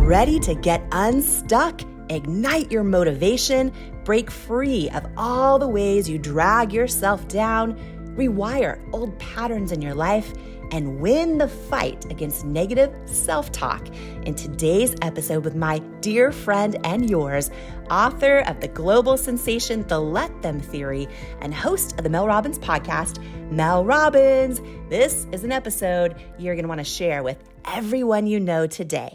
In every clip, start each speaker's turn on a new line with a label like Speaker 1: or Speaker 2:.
Speaker 1: Ready to get unstuck, ignite your motivation, break free of all the ways you drag yourself down, rewire old patterns in your life, and win the fight against negative self-talk in today's episode with my dear friend and yours, author of the global sensation, The Let Them Theory, and host of the Mel Robbins podcast, Mel Robbins. This is an episode you're going to want to share with everyone you know today.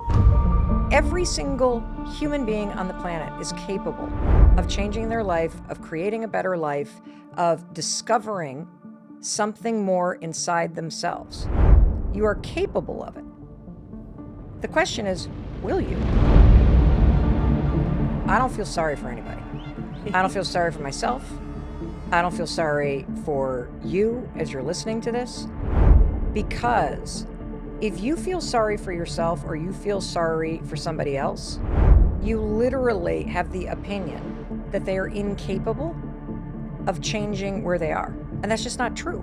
Speaker 2: Every single human being on the planet is capable of changing their life, of creating a better life, of discovering something more inside themselves. You are capable of it. The question is, will you? I don't feel sorry for anybody. I don't feel sorry for myself. I don't feel sorry for you as you're listening to this, because if you feel sorry for yourself or you feel sorry for somebody else, you literally have the opinion that they are incapable of changing where they are. And that's just not true.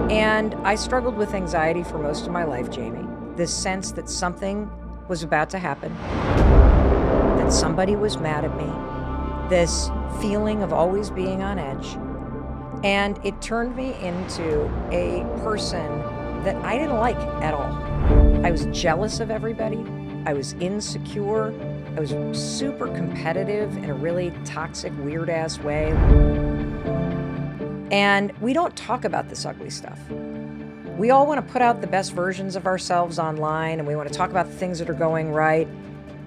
Speaker 2: And I struggled with anxiety for most of my life, Jamie. This sense that something was about to happen, that somebody was mad at me, this feeling of always being on edge. And it turned me into a person that I didn't like at all. I was jealous of everybody. I was insecure. I was super competitive in a really toxic, weird-ass way. And we don't talk about this ugly stuff. We all want to put out the best versions of ourselves online, and we want to talk about the things that are going right.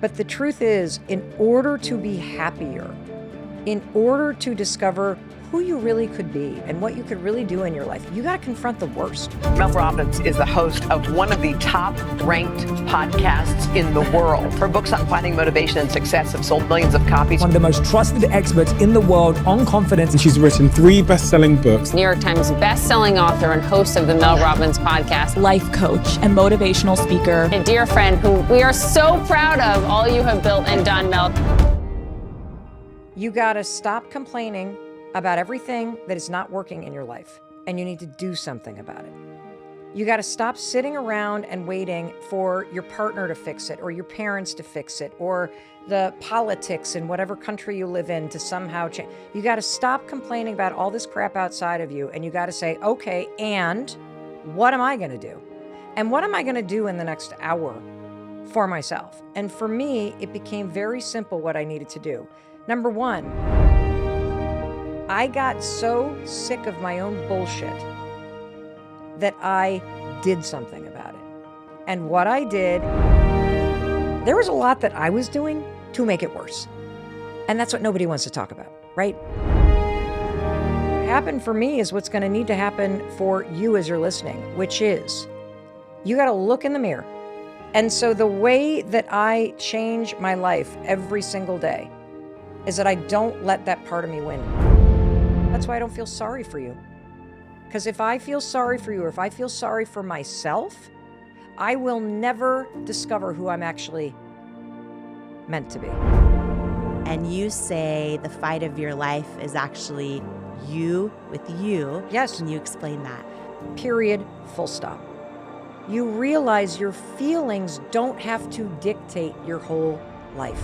Speaker 2: But the truth is, in order to be happier, in order to discover who you really could be and what you could really do in your life, you got to confront the worst.
Speaker 3: Mel Robbins is the host of one of the top-ranked podcasts in the world. Her books on finding motivation and success have sold millions of copies.
Speaker 4: One of the most trusted experts in the world on confidence.
Speaker 5: And she's written 3 best-selling books.
Speaker 6: New York Times best-selling author and host of the Mel Robbins podcast.
Speaker 7: Life coach and motivational speaker.
Speaker 6: A dear friend who we are so proud of all you have built and done, Mel.
Speaker 2: You got to stop complaining about everything that is not working in your life, and you need to do something about it. You got to stop sitting around and waiting for your partner to fix it, or your parents to fix it, or the politics in whatever country you live in to somehow change. You got to stop complaining about all this crap outside of you, and you got to say, okay, and what am I going to do? And what am I going to do in the next hour for myself? And for me, it became very simple what I needed to do. Number one, I got so sick of my own bullshit that I did something about it. And what I did, there was a lot that I was doing to make it worse. And that's what nobody wants to talk about, right? What happened for me is what's going to need to happen for you as you're listening, which is you got to look in the mirror. And so the way that I change my life every single day is that I don't let that part of me win. That's why I don't feel sorry for you. Because if I feel sorry for you, or if I feel sorry for myself, I will never discover who I'm actually meant to be.
Speaker 1: And you say the fight of your life is actually you with you.
Speaker 2: Yes.
Speaker 1: Can you explain that?
Speaker 2: Period. Full stop. You realize your feelings don't have to dictate your whole life.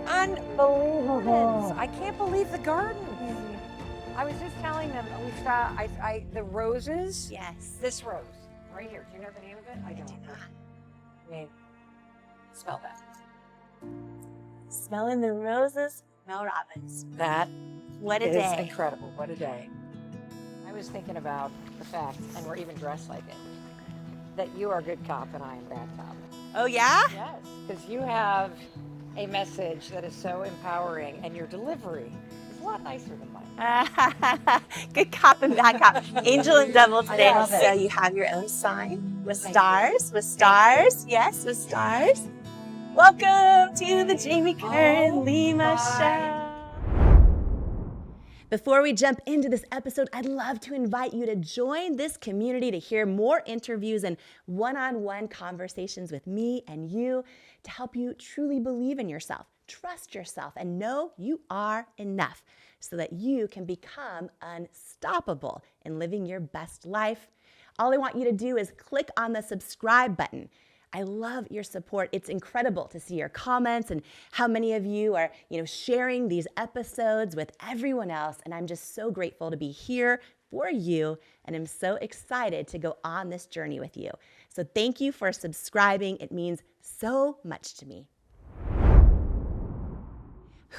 Speaker 2: Unbelievable. I can't believe the gardens. I was just telling them, we saw the roses.
Speaker 1: Yes.
Speaker 2: This rose right here. Do you know the name of it? I do not. I mean, smell that.
Speaker 1: Smelling the roses, Mel Robbins.
Speaker 2: That
Speaker 1: What a
Speaker 2: is
Speaker 1: day.
Speaker 2: incredible. What a day. I was thinking about the fact, and we're even dressed like it, that you are good cop and I am bad cop.
Speaker 1: Oh, yeah?
Speaker 2: Yes, because you have a message that is so empowering, and your delivery is a lot nicer than mine.
Speaker 1: Good cop and bad cop. Angel and devil today.
Speaker 2: love it.
Speaker 1: So you have your own sign with stars, with stars. Yes, with stars. Welcome to the Jamie Kern Lima Show. Before we jump into this episode, I'd love to invite you to join this community to hear more interviews and one-on-one conversations with me and you to help you truly believe in yourself, trust yourself, and know you are enough so that you can become unstoppable in living your best life. All I want you to do is click on the subscribe button. I love your support. It's incredible to see your comments and how many of you are, sharing these episodes with everyone else. And I'm just so grateful to be here for you. And I'm so excited to go on this journey with you. So thank you for subscribing. It means so much to me.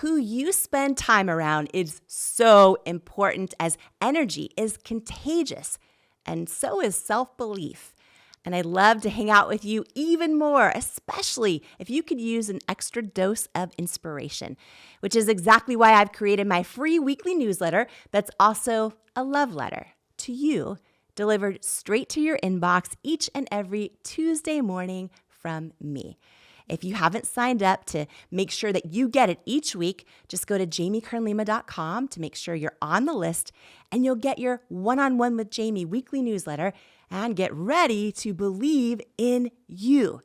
Speaker 1: Who you spend time around is so important, as energy is contagious, and so is self-belief. And I'd love to hang out with you even more, especially if you could use an extra dose of inspiration, which is exactly why I've created my free weekly newsletter that's also a love letter to you, delivered straight to your inbox each and every Tuesday morning from me. If you haven't signed up to make sure that you get it each week, just go to jamiekernlima.com to make sure you're on the list, and you'll get your One-on-One with Jamie weekly newsletter and get ready to believe in you.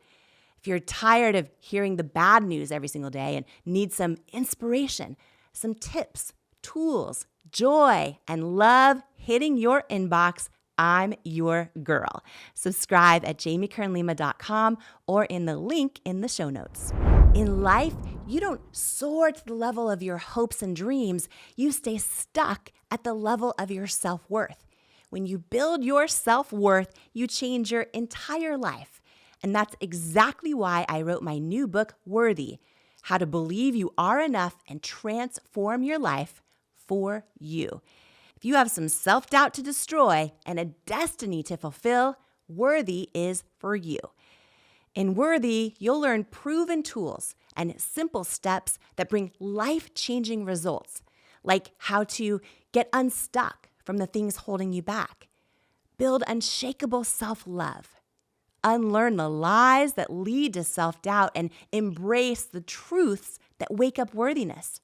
Speaker 1: If you're tired of hearing the bad news every single day and need some inspiration, some tips, tools, joy, and love hitting your inbox, I'm your girl. Subscribe at jamiekernlima.com or in the link in the show notes. In life, you don't soar to the level of your hopes and dreams. You stay stuck at the level of your self-worth. When you build your self-worth, you change your entire life. And that's exactly why I wrote my new book, Worthy: How to Believe You Are Enough and Transform Your Life for You. If you have some self-doubt to destroy and a destiny to fulfill, Worthy is for you. In Worthy, you'll learn proven tools and simple steps that bring life-changing results, like how to get unstuck from the things holding you back, build unshakable self-love, unlearn the lies that lead to self-doubt, and embrace the truths that wake up worthiness,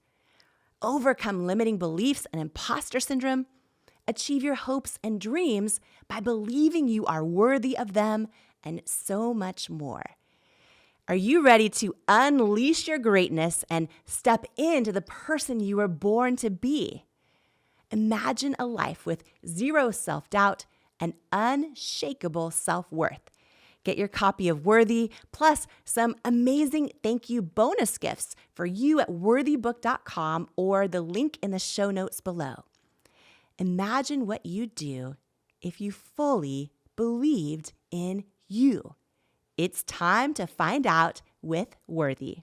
Speaker 1: overcome limiting beliefs and imposter syndrome, achieve your hopes and dreams by believing you are worthy of them, and so much more. Are you ready to unleash your greatness and step into the person you were born to be? Imagine a life with zero self-doubt and unshakable self-worth. Get your copy of Worthy, plus some amazing thank you bonus gifts for you at worthybook.com or the link in the show notes below. Imagine what you'd do if you fully believed in you. It's time to find out with Worthy.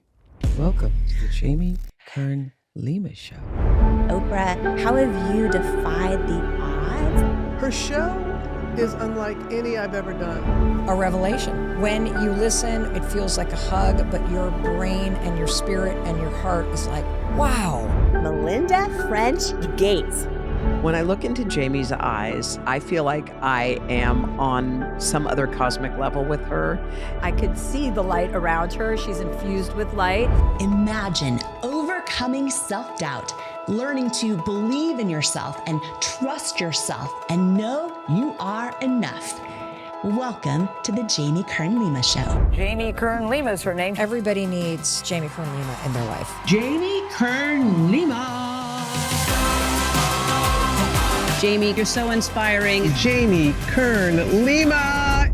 Speaker 8: Welcome to the Jamie Kern Lima Show.
Speaker 1: Oprah, how have you defied the odds?
Speaker 9: Her show is unlike any I've ever done.
Speaker 2: A revelation. When you listen, it feels like a hug, but your brain and your spirit and your heart is like, wow.
Speaker 1: Melinda French Gates.
Speaker 3: When I look into Jamie's eyes, I feel like I am on some other cosmic level with her.
Speaker 10: I could see the light around her. She's infused with light.
Speaker 1: Imagine overcoming self-doubt, learning to believe in yourself and trust yourself and know you are enough. Welcome to the Jamie Kern Lima Show.
Speaker 10: Jamie Kern Lima is her name.
Speaker 2: Everybody needs Jamie Kern Lima in their life.
Speaker 8: Jamie Kern Lima.
Speaker 11: Jamie, you're so inspiring.
Speaker 9: Jamie Kern Lima.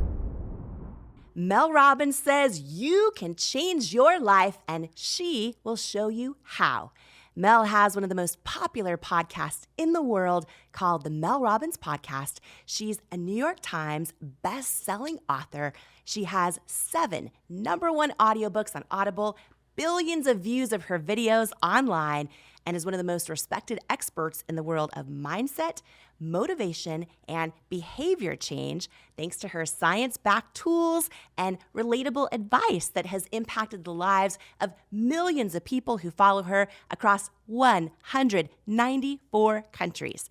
Speaker 1: Mel Robbins says you can change your life, and she will show you how. Mel has one of the most popular podcasts in the world called the Mel Robbins Podcast. She's a New York Times best-selling author. She has 7 #1 audiobooks on Audible, billions of views of her videos online, and is one of the most respected experts in the world of mindset, motivation, and behavior change, thanks to her science-backed tools and relatable advice that has impacted the lives of millions of people who follow her across 194 countries.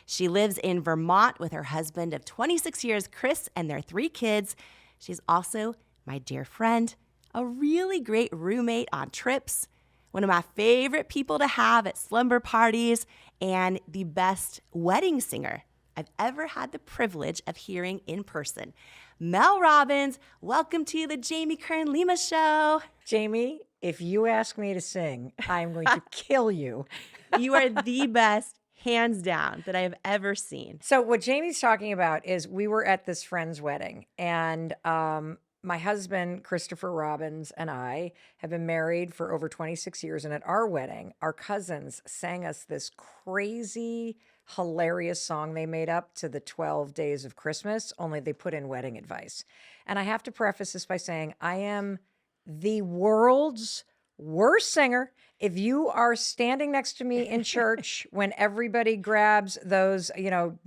Speaker 1: She lives in Vermont with her husband of 26 years, Chris, and their 3 kids. She's also my dear friend, a really great roommate on trips, one of my favorite people to have at slumber parties, and the best wedding singer I've ever had the privilege of hearing in person. Mel Robbins. Welcome to the Jamie Kern Lima Show.
Speaker 2: Jamie, if you ask me to sing, I'm going to kill you.
Speaker 1: You are the best, hands down, that I have ever seen.
Speaker 2: So what Jamie's talking about is we were at this friend's wedding, and my husband, Christopher Robbins, and I have been married for over 26 years. And at our wedding, our cousins sang us this crazy, hilarious song they made up to the 12 days of Christmas, only they put in wedding advice. And I have to preface this by saying I am the world's worst singer. If you are standing next to me in church when everybody grabs those,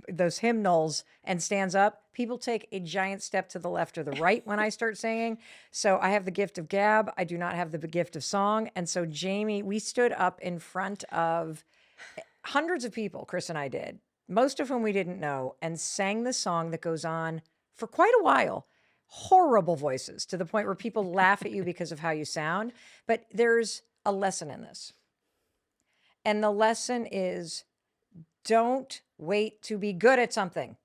Speaker 2: those hymnals and stands up, people take a giant step to the left or the right when I start singing. So I have the gift of gab. I do not have the gift of song. And so Jamie, we stood up in front of hundreds of people, Chris and I did, most of whom we didn't know, and sang the song that goes on for quite a while. Horrible voices to the point where people laugh at you because of how you sound. But there's a lesson in this. And the lesson is don't wait to be good at something.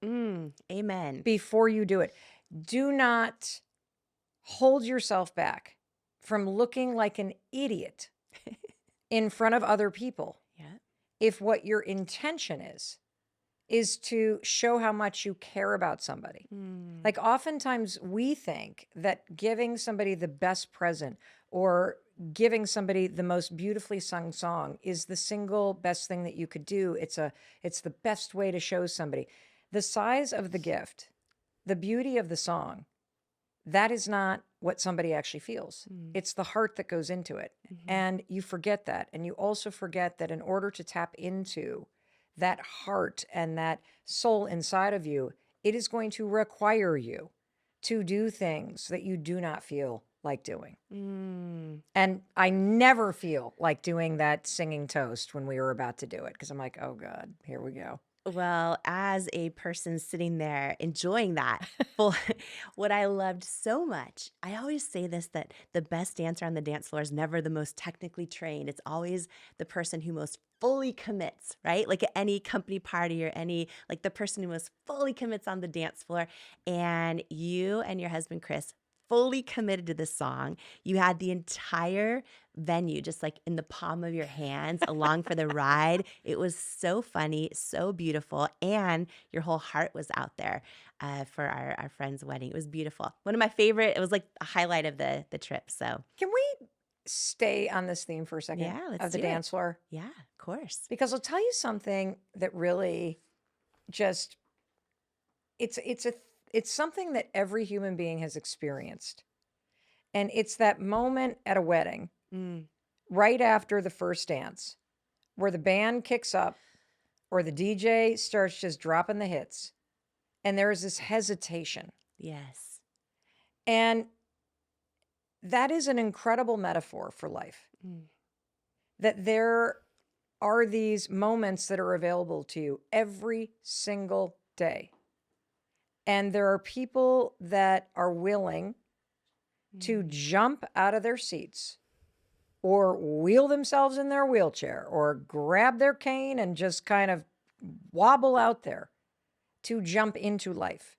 Speaker 1: Amen.
Speaker 2: Before you do it. Do not hold yourself back from looking like an idiot in front of other people.
Speaker 1: Yeah.
Speaker 2: If what your intention is to show how much you care about somebody. Like oftentimes we think that giving somebody the best present or giving somebody the most beautifully sung song is the single best thing that you could do. It's the best way to show somebody. The size of the gift, the beauty of the song, that is not what somebody actually feels. It's the heart that goes into it. And you forget that. And you also forget that in order to tap into that heart and that soul inside of you, it is going to require you to do things that you do not feel like doing. And I never feel like doing that singing toast when we were about to do it, because I'm like, oh God, here we go.
Speaker 1: Well, as a person sitting there enjoying that, what I loved so much, I always say this, that the best dancer on the dance floor is never the most technically trained. It's always the person who most fully commits, right? Like at any company party or like the person who most fully commits on the dance floor. And you and your husband, Chris, fully committed to this song. You had the entire venue just like in the palm of your hands along for the ride. It was so funny, so beautiful, and your whole heart was out there for our friend's wedding. It was beautiful. One of my favorite, it was like a highlight of the trip. So
Speaker 2: can we stay on this theme for a second?
Speaker 1: Yeah, let's
Speaker 2: of the
Speaker 1: do it.
Speaker 2: dance floor?
Speaker 1: Yeah, of course.
Speaker 2: Because I'll tell you something that really just, it's something that every human being has experienced. And it's that moment at a wedding, right after the first dance, where the band kicks up or the DJ starts just dropping the hits. And there is this hesitation.
Speaker 1: Yes.
Speaker 2: And that is an incredible metaphor for life. That there are these moments that are available to you every single day. And there are people that are willing to jump out of their seats or wheel themselves in their wheelchair or grab their cane and just kind of wobble out there to jump into life.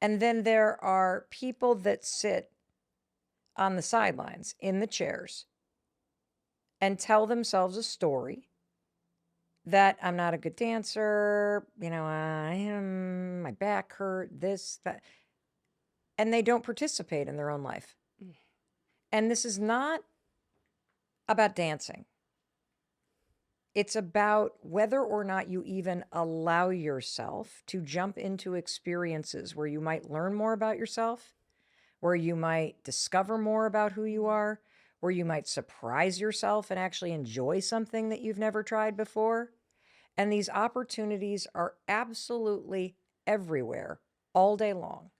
Speaker 2: And then there are people that sit on the sidelines in the chairs and tell themselves a story that I'm not a good dancer, my back hurt, this, that. And they don't participate in their own life. And this is not about dancing. It's about whether or not you even allow yourself to jump into experiences where you might learn more about yourself, where you might discover more about who you are, where you might surprise yourself and actually enjoy something that you've never tried before. And these opportunities are absolutely everywhere, all day long.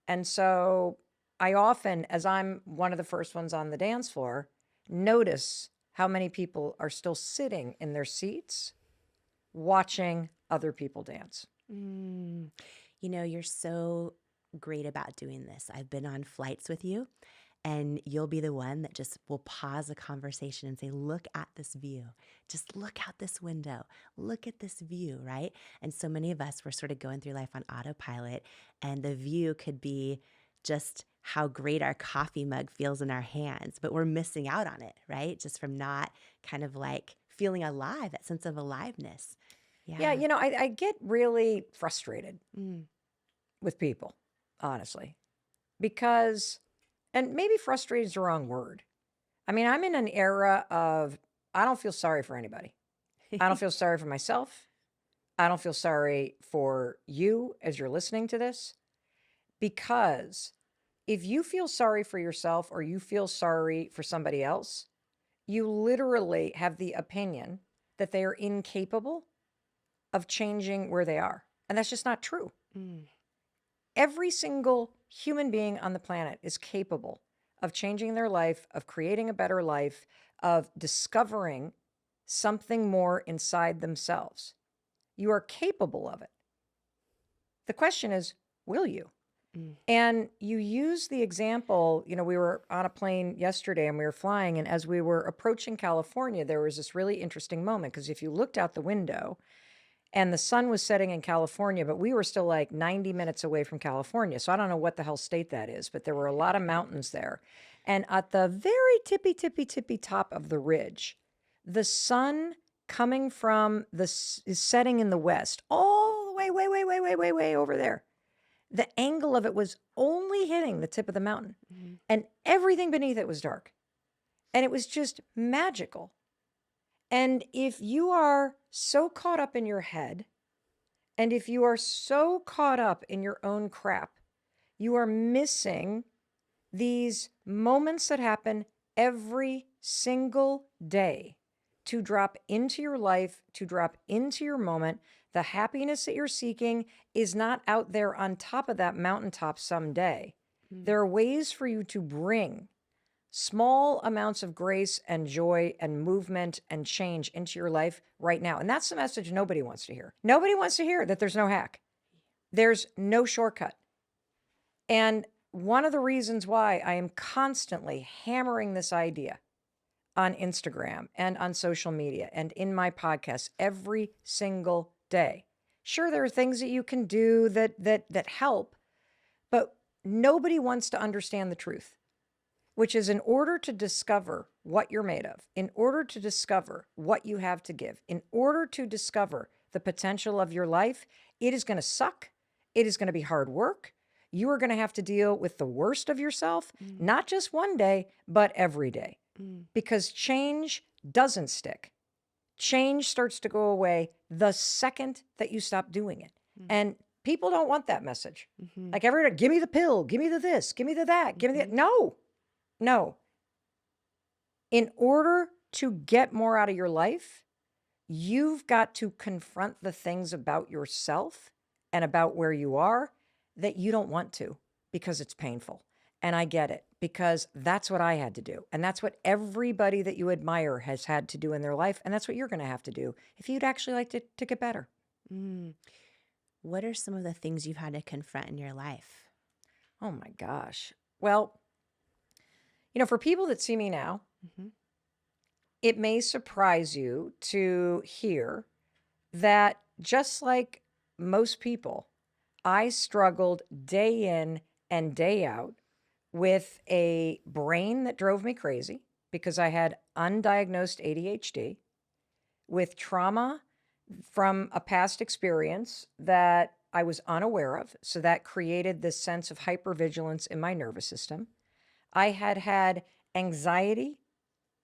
Speaker 2: And so I often, as I'm one of the first ones on the dance floor, notice how many people are still sitting in their seats watching other people dance.
Speaker 1: You're so great about doing this. I've been on flights with you, And you'll be the one that just will pause the conversation and say, look at this view. Just look out this window. Look at this view, right? And so many of us, we're sort of going through life on autopilot, and the view could be just how great our coffee mug feels in our hands, but we're missing out on it, right? Just from not kind of like feeling alive, that sense of aliveness.
Speaker 2: Yeah, you know, I get really frustrated with people, honestly, because, and maybe frustrated is the wrong word. I mean, I'm in an era of, I don't feel sorry for anybody. I don't feel sorry for myself. I don't feel sorry for you as you're listening to this, because if you feel sorry for yourself or you feel sorry for somebody else, you literally have the opinion that they are incapable of changing where they are. And that's just not true. Every single human being on the planet is capable of changing their life, of creating a better life, of discovering something more inside themselves. You are capable of it. The question is, will you? And you use the example, you know, we were on a plane yesterday and we were flying, and as we were approaching California, there was this really interesting moment, because if you looked out the window and the sun was setting in California, but we were still like 90 minutes away from California. So I don't know what the hell state that is, but there were a lot of mountains there. And at the very tippy top of the ridge, the sun coming from is setting in the west, all the way over there. The angle of it was only hitting the tip of the mountain, and everything beneath it was dark. And it was just magical. And if you are so caught up in your head, and if you are so caught up in your own crap, you are missing these moments that happen every single day to drop into your life, to drop into your moment. The happiness that you're seeking is not out there on top of that mountaintop someday. There are ways for you to bring small amounts of grace and joy and movement and change into your life right now. And that's the message nobody wants to hear. Nobody wants to hear that there's no hack. There's no shortcut. And one of the reasons why I am constantly hammering this idea on Instagram and on social media and in my podcast every single day. Sure, there are things that you can do that help, but nobody wants to understand the truth, which is, in order to discover what you're made of, in order to discover what you have to give, in order to discover the potential of your life, it is going to suck. It is going to be hard work. You are going to have to deal with the worst of yourself, not just one day, but every day. Because change doesn't stick. Change starts to go away the second that you stop doing it. And people don't want that message. Like every day, give me the pill, give me the this, give me the that, give me the... No. In order to get more out of your life, you've got to confront the things about yourself and about where you are that you don't want to, because it's painful. And I get it, because that's what I had to do. And that's what everybody that you admire has had to do in their life. And that's what you're going to have to do if you'd actually like to get better.
Speaker 1: What are some of the things you've had to confront in your life?
Speaker 2: Oh my gosh. Well, you know, for people that see me now, it may surprise you to hear that just like most people, I struggled day in and day out with a brain that drove me crazy because I had undiagnosed ADHD, with trauma from a past experience that I was unaware of. So that created this sense of hypervigilance in my nervous system. I had anxiety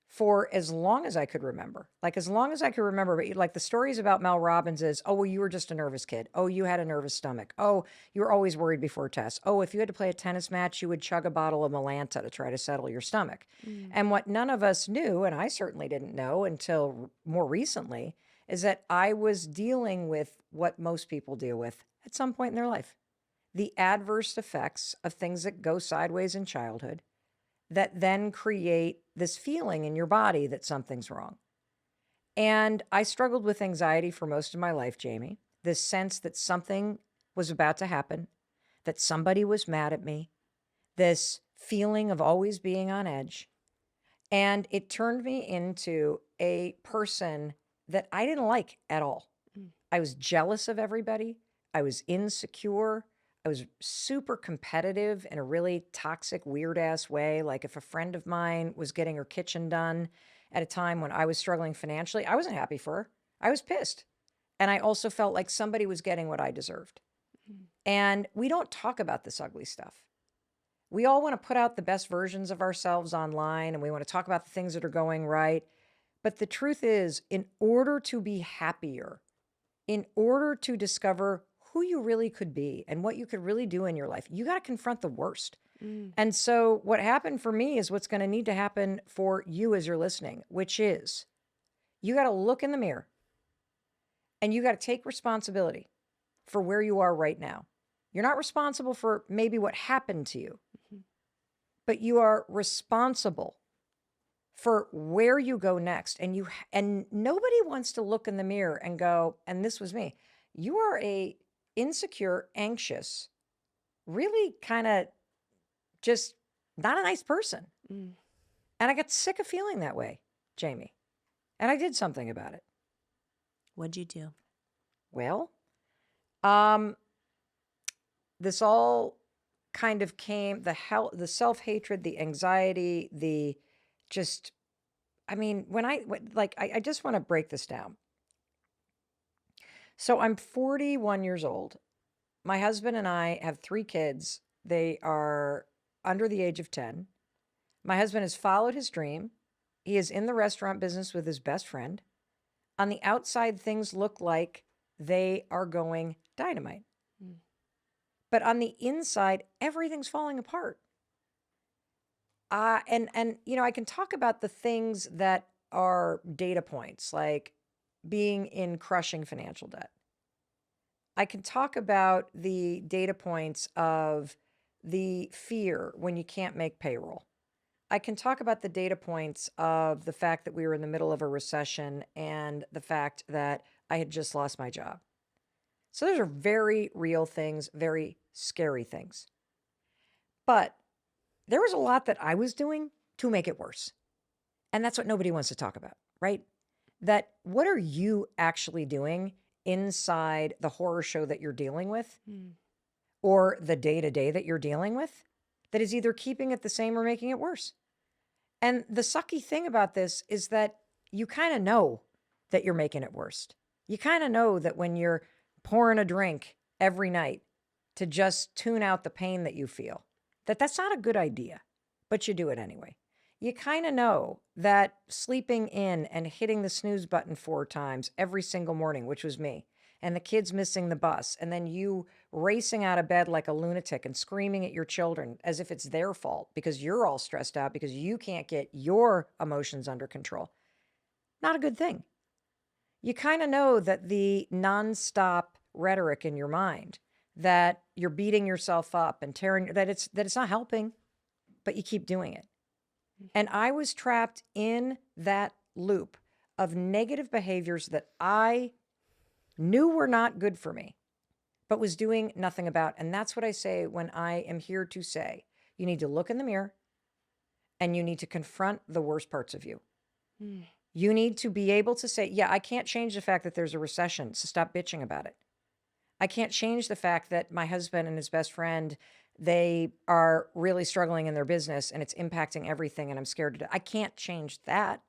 Speaker 2: for as long as I could remember. Like as long as I could remember, but like the stories about Mel Robbins is, oh, well, you were just a nervous kid. Oh, you had a nervous stomach. Oh, you were always worried before tests. Oh, if you had to play a tennis match, you would chug a bottle of Melanta to try to settle your stomach. And what none of us knew, and I certainly didn't know until more recently, is that I was dealing with what most people deal with at some point in their life. The adverse effects of things that go sideways in childhood that then create this feeling in your body that something's wrong. And I struggled with anxiety for most of my life, Jamie. This sense that something was about to happen, that somebody was mad at me, this feeling of always being on edge. And it turned me into a person that I didn't like at all. I was jealous of everybody. I was insecure. I was super competitive in a really toxic, weird-ass way. Like if a friend of mine was getting her kitchen done at a time when I was struggling financially, I wasn't happy for her. I was pissed. And I also felt like somebody was getting what I deserved. And we don't talk about this ugly stuff. We all want to put out the best versions of ourselves online, and we want to talk about the things that are going right. But the truth is, in order to be happier, in order to discover who you really could be and what you could really do in your life, you got to confront the worst. And so what happened for me is what's going to need to happen for you as you're listening, which is you got to look in the mirror and you got to take responsibility for where you are right now. You're not responsible for maybe what happened to you, but you are responsible for where you go next. And nobody wants to look in the mirror and go, and this was me. You are a insecure, anxious, really kind of just not a nice person. And I got sick of feeling that way, Jamie. And I did something about it.
Speaker 1: What'd you do?
Speaker 2: Well, this all kind of came, the self-hatred, the anxiety, the just, I mean, I just want to break this down. So I'm 41 years old. My husband and I have 3 kids. They are under the age of 10. My husband has followed his dream. He is in the restaurant business with his best friend. On the outside, things look like they are going dynamite. But on the inside, everything's falling apart. And you know, I can talk about the things that are data points, like being in crushing financial debt. I can talk about the data points of the fear when you can't make payroll. I can talk about the data points of the fact that we were in the middle of a recession and the fact that I had just lost my job. So those are very real things, very scary things. But there was a lot that I was doing to make it worse. And that's what nobody wants to talk about, right? That what are you actually doing inside the horror show that you're dealing with or the day-to-day that you're dealing with that is either keeping it the same or making it worse? And the sucky thing about this is that you kind of know that you're making it worse. You kind of know that when you're pouring a drink every night to just tune out the pain that you feel, that's not a good idea, but you do it anyway. You kind of know that sleeping in and hitting the snooze button 4 times every single morning, which was me, and the kids missing the bus, and then you racing out of bed like a lunatic and screaming at your children as if it's their fault because you're all stressed out because you can't get your emotions under control. Not a good thing. You kind of know that the nonstop rhetoric in your mind, that you're beating yourself up and tearing, that it's not helping, but you keep doing it. And I was trapped in that loop of negative behaviors that I knew were not good for me, but was doing nothing about. And that's what I say when I am here to say, you need to look in the mirror and you need to confront the worst parts of you. You need to be able to say, yeah, I can't change the fact that there's a recession, so stop bitching about it. I can't change the fact that my husband and his best friend, they are really struggling in their business and it's impacting everything and I'm scared to death. I can't change that.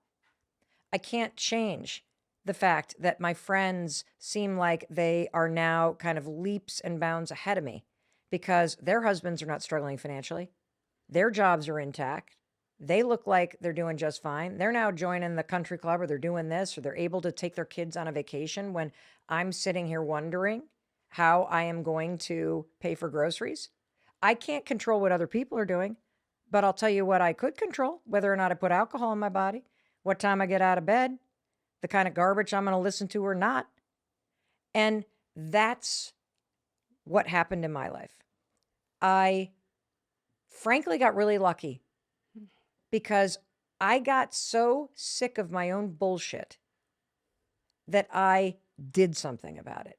Speaker 2: I can't change the fact that my friends seem like they are now kind of leaps and bounds ahead of me because their husbands are not struggling financially. Their jobs are intact. They look like they're doing just fine. They're now joining the country club or they're doing this or they're able to take their kids on a vacation when I'm sitting here wondering how I am going to pay for groceries. I can't control what other people are doing, but I'll tell you what I could control, whether or not I put alcohol in my body, what time I get out of bed, the kind of garbage I'm going to listen to or not. And that's what happened in my life. I frankly got really lucky because I got so sick of my own bullshit that I did something about it.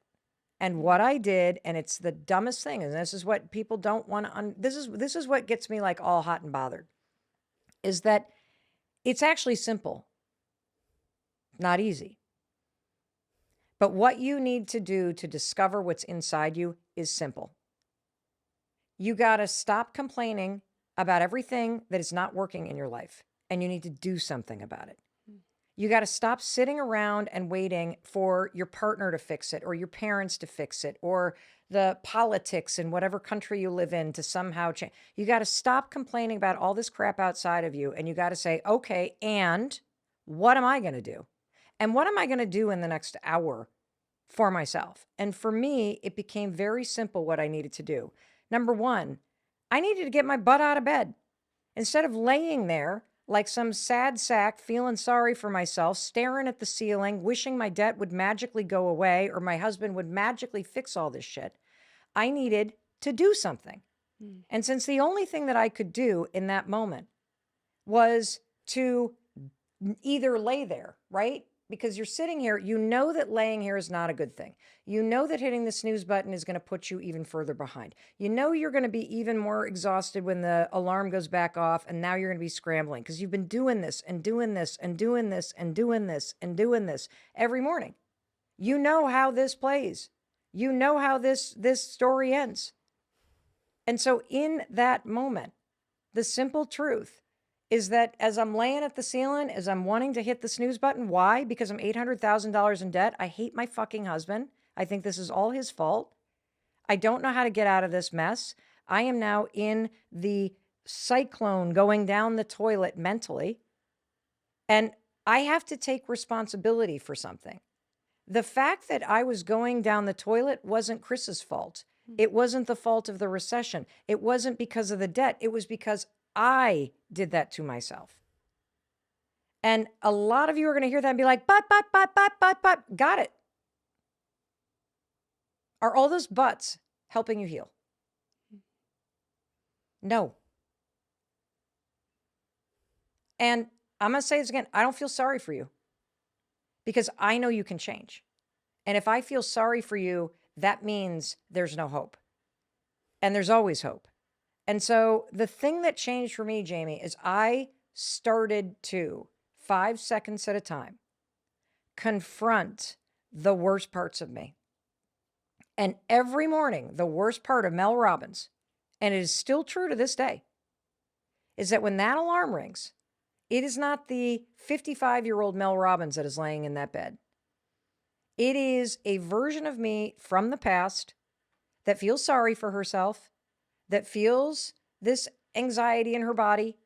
Speaker 2: And what I did, and it's the dumbest thing, and this is what people don't want to, this is what gets me like all hot and bothered, is that it's actually simple, not easy. But what you need to do to discover what's inside you is simple. You got to stop complaining about everything that is not working in your life, and you need to do something about it. You got to stop sitting around and waiting for your partner to fix it, or your parents to fix it, or the politics in whatever country you live in to somehow change. You got to stop complaining about all this crap outside of you, and you got to say, okay, and what am I going to do? And what am I going to do in the next hour for myself? And for me, it became very simple what I needed to do. Number one, I needed to get my butt out of bed. Instead of laying there like some sad sack, feeling sorry for myself, staring at the ceiling, wishing my debt would magically go away or my husband would magically fix all this shit, I needed to do something. And since the only thing that I could do in that moment was to either lay there, right? Because you're sitting here, you know that laying here is not a good thing. You know that hitting the snooze button is going to put you even further behind. You know you're going to be even more exhausted when the alarm goes back off, and now you're going to be scrambling because you've been doing this and doing this and doing this and doing this and doing this every morning. You know how this plays. You know how this story ends. And so in that moment, the simple truth is that as I'm laying at the ceiling, as I'm wanting to hit the snooze button, why? Because I'm $800,000 in debt. I hate my fucking husband. I think this is all his fault. I don't know how to get out of this mess. I am now in the cyclone going down the toilet mentally. And I have to take responsibility for something. The fact that I was going down the toilet wasn't Chris's fault. It wasn't the fault of the recession. It wasn't because of the debt. It was because I did that to myself. And a lot of you are going to hear that and be like, but. Got it. Are all those buts helping you heal? No. And I'm going to say this again. I don't feel sorry for you because I know you can change. And if I feel sorry for you, that means there's no hope. And there's always hope. And so the thing that changed for me, Jamie, is I started to, 5 seconds at a time, confront the worst parts of me. And every morning, the worst part of Mel Robbins, and it is still true to this day, is that when that alarm rings, it is not the 55-year-old Mel Robbins that is laying in that bed. It is a version of me from the past that feels sorry for herself, that feels this anxiety in her body,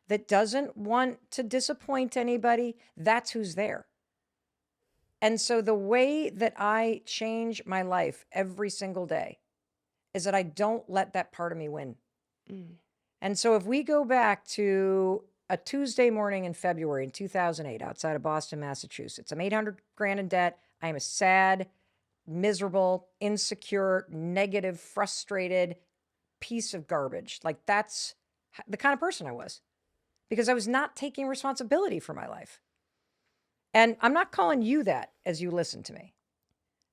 Speaker 2: that doesn't want to disappoint anybody. That's who's there. And so the way that I change my life every single day is that I don't let that part of me win. And so if we go back to a Tuesday morning in February in 2008 outside of Boston, Massachusetts, I'm $800,000 in debt. I am a sad, miserable, insecure, negative, frustrated piece of garbage. Like that's the kind of person I was because I was not taking responsibility for my life. And I'm not calling you that as you listen to me.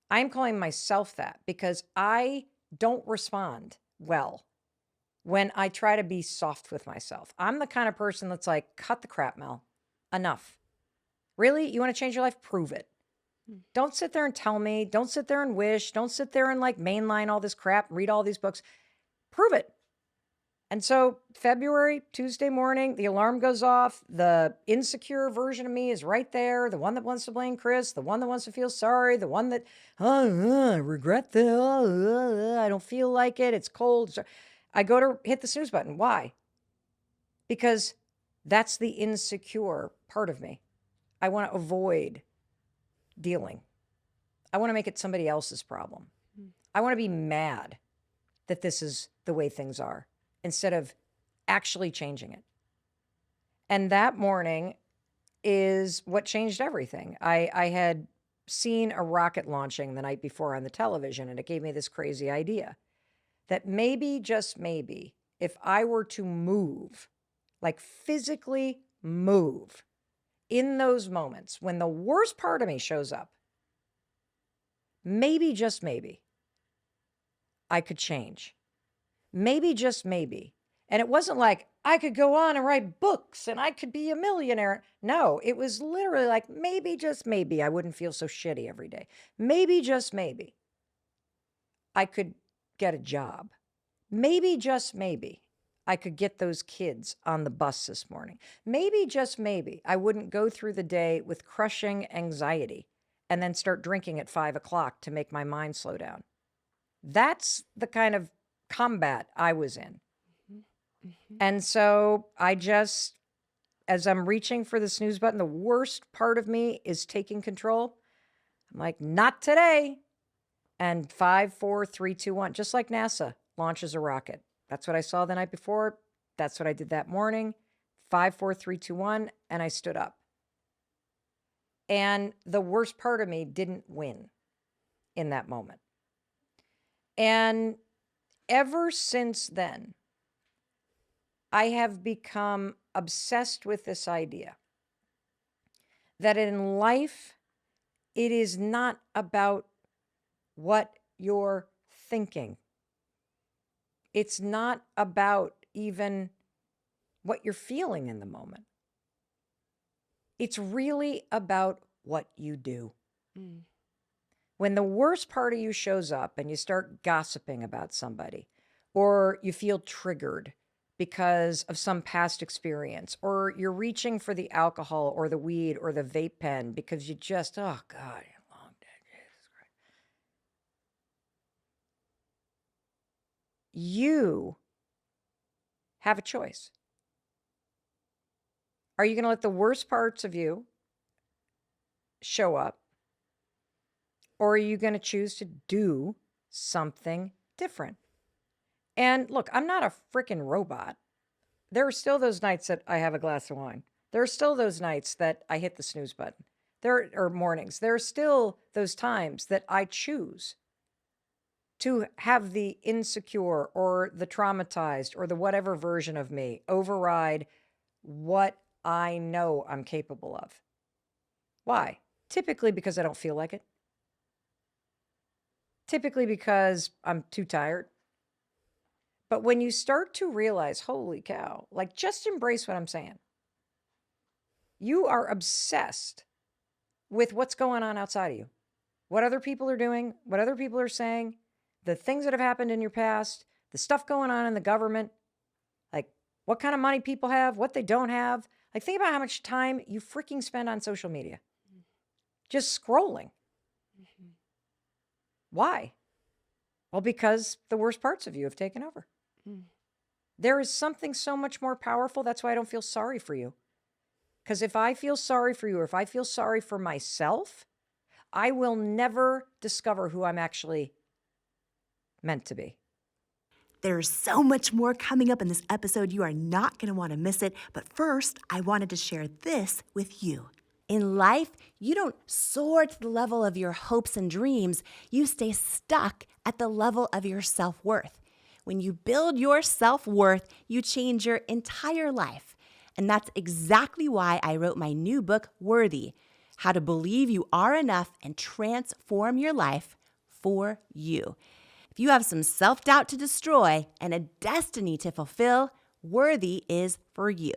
Speaker 2: I'm calling myself that because I don't respond well when I try to be soft with myself. I'm the kind of person that's like, cut the crap, Mel. Enough. Really? You want to change your life? Prove it. Don't sit there and tell me. Don't sit there and wish. Don't sit there and like mainline all this crap, read all these books. Prove it. And so February, Tuesday morning, the alarm goes off. The insecure version of me is right there. The one that wants to blame Chris, the one that wants to feel sorry, the one that, I regret that. I don't feel like it. It's cold. I go to hit the snooze button. Why? Because that's the insecure part of me. I want to avoid dealing. I want to make it somebody else's problem. I want to be mad that this is the way things are instead of actually changing it. And that morning is what changed everything. I had seen a rocket launching the night before on the television, and it gave me this crazy idea that maybe, just maybe, if I were to move, like physically move in those moments when the worst part of me shows up, maybe, just maybe, I could change. Maybe, just maybe. And it wasn't like I could go on and write books and I could be a millionaire. No, it was literally like maybe, just maybe I wouldn't feel so shitty every day. Maybe, just maybe I could get a job. Maybe, just maybe I could get those kids on the bus this morning. Maybe, just maybe I wouldn't go through the day with crushing anxiety and then start drinking at 5 o'clock to make my mind slow down. That's the kind of combat I was in. And so I just, as I'm reaching for the snooze button, the worst part of me is taking control. I'm like, not today. And 5, 4, 3, 2, 1, just like NASA launches a rocket. That's what I saw the night before. That's what I did that morning. 5, 4, 3, 2, 1, and I stood up. And the worst part of me didn't win in that moment. And ever since then, I have become obsessed with this idea that in life, it is not about what you're thinking. It's not about even what you're feeling in the moment. It's really about what you do. When the worst part of you shows up and you start gossiping about somebody, or you feel triggered because of some past experience, or you're reaching for the alcohol or the weed or the vape pen because you just, oh God, long day, Jesus Christ. You have a choice. Are you going to let the worst parts of you show up? Or are you going to choose to do something different? And look, I'm not a freaking robot. There are still those nights that I have a glass of wine. There are still those nights that I hit the snooze button. There are mornings. There are still those times that I choose to have the insecure or the traumatized or the whatever version of me override what I know I'm capable of. Why? Typically because I don't feel like it. Typically because I'm too tired. But when you start to realize, holy cow, like just embrace what I'm saying. You are obsessed with what's going on outside of you. What other people are doing, what other people are saying, the things that have happened in your past, the stuff going on in the government, like what kind of money people have, what they don't have. Like think about how much time you freaking spend on social media. Just scrolling. Why? Well, because the worst parts of you have taken over. There is something so much more powerful. That's why I don't feel sorry for you. Because if I feel sorry for you, or if I feel sorry for myself, I will never discover who I'm actually meant to be.
Speaker 1: There's so much more coming up in this episode. You are not going to want to miss it. But first, I wanted to share this with you. In life, you don't soar to the level of your hopes and dreams. You stay stuck at the level of your self-worth. When you build your self-worth, you change your entire life. And that's exactly why I wrote my new book, Worthy: How to Believe You Are Enough and Transform Your Life for You. If you have some self-doubt to destroy and a destiny to fulfill, Worthy is for you.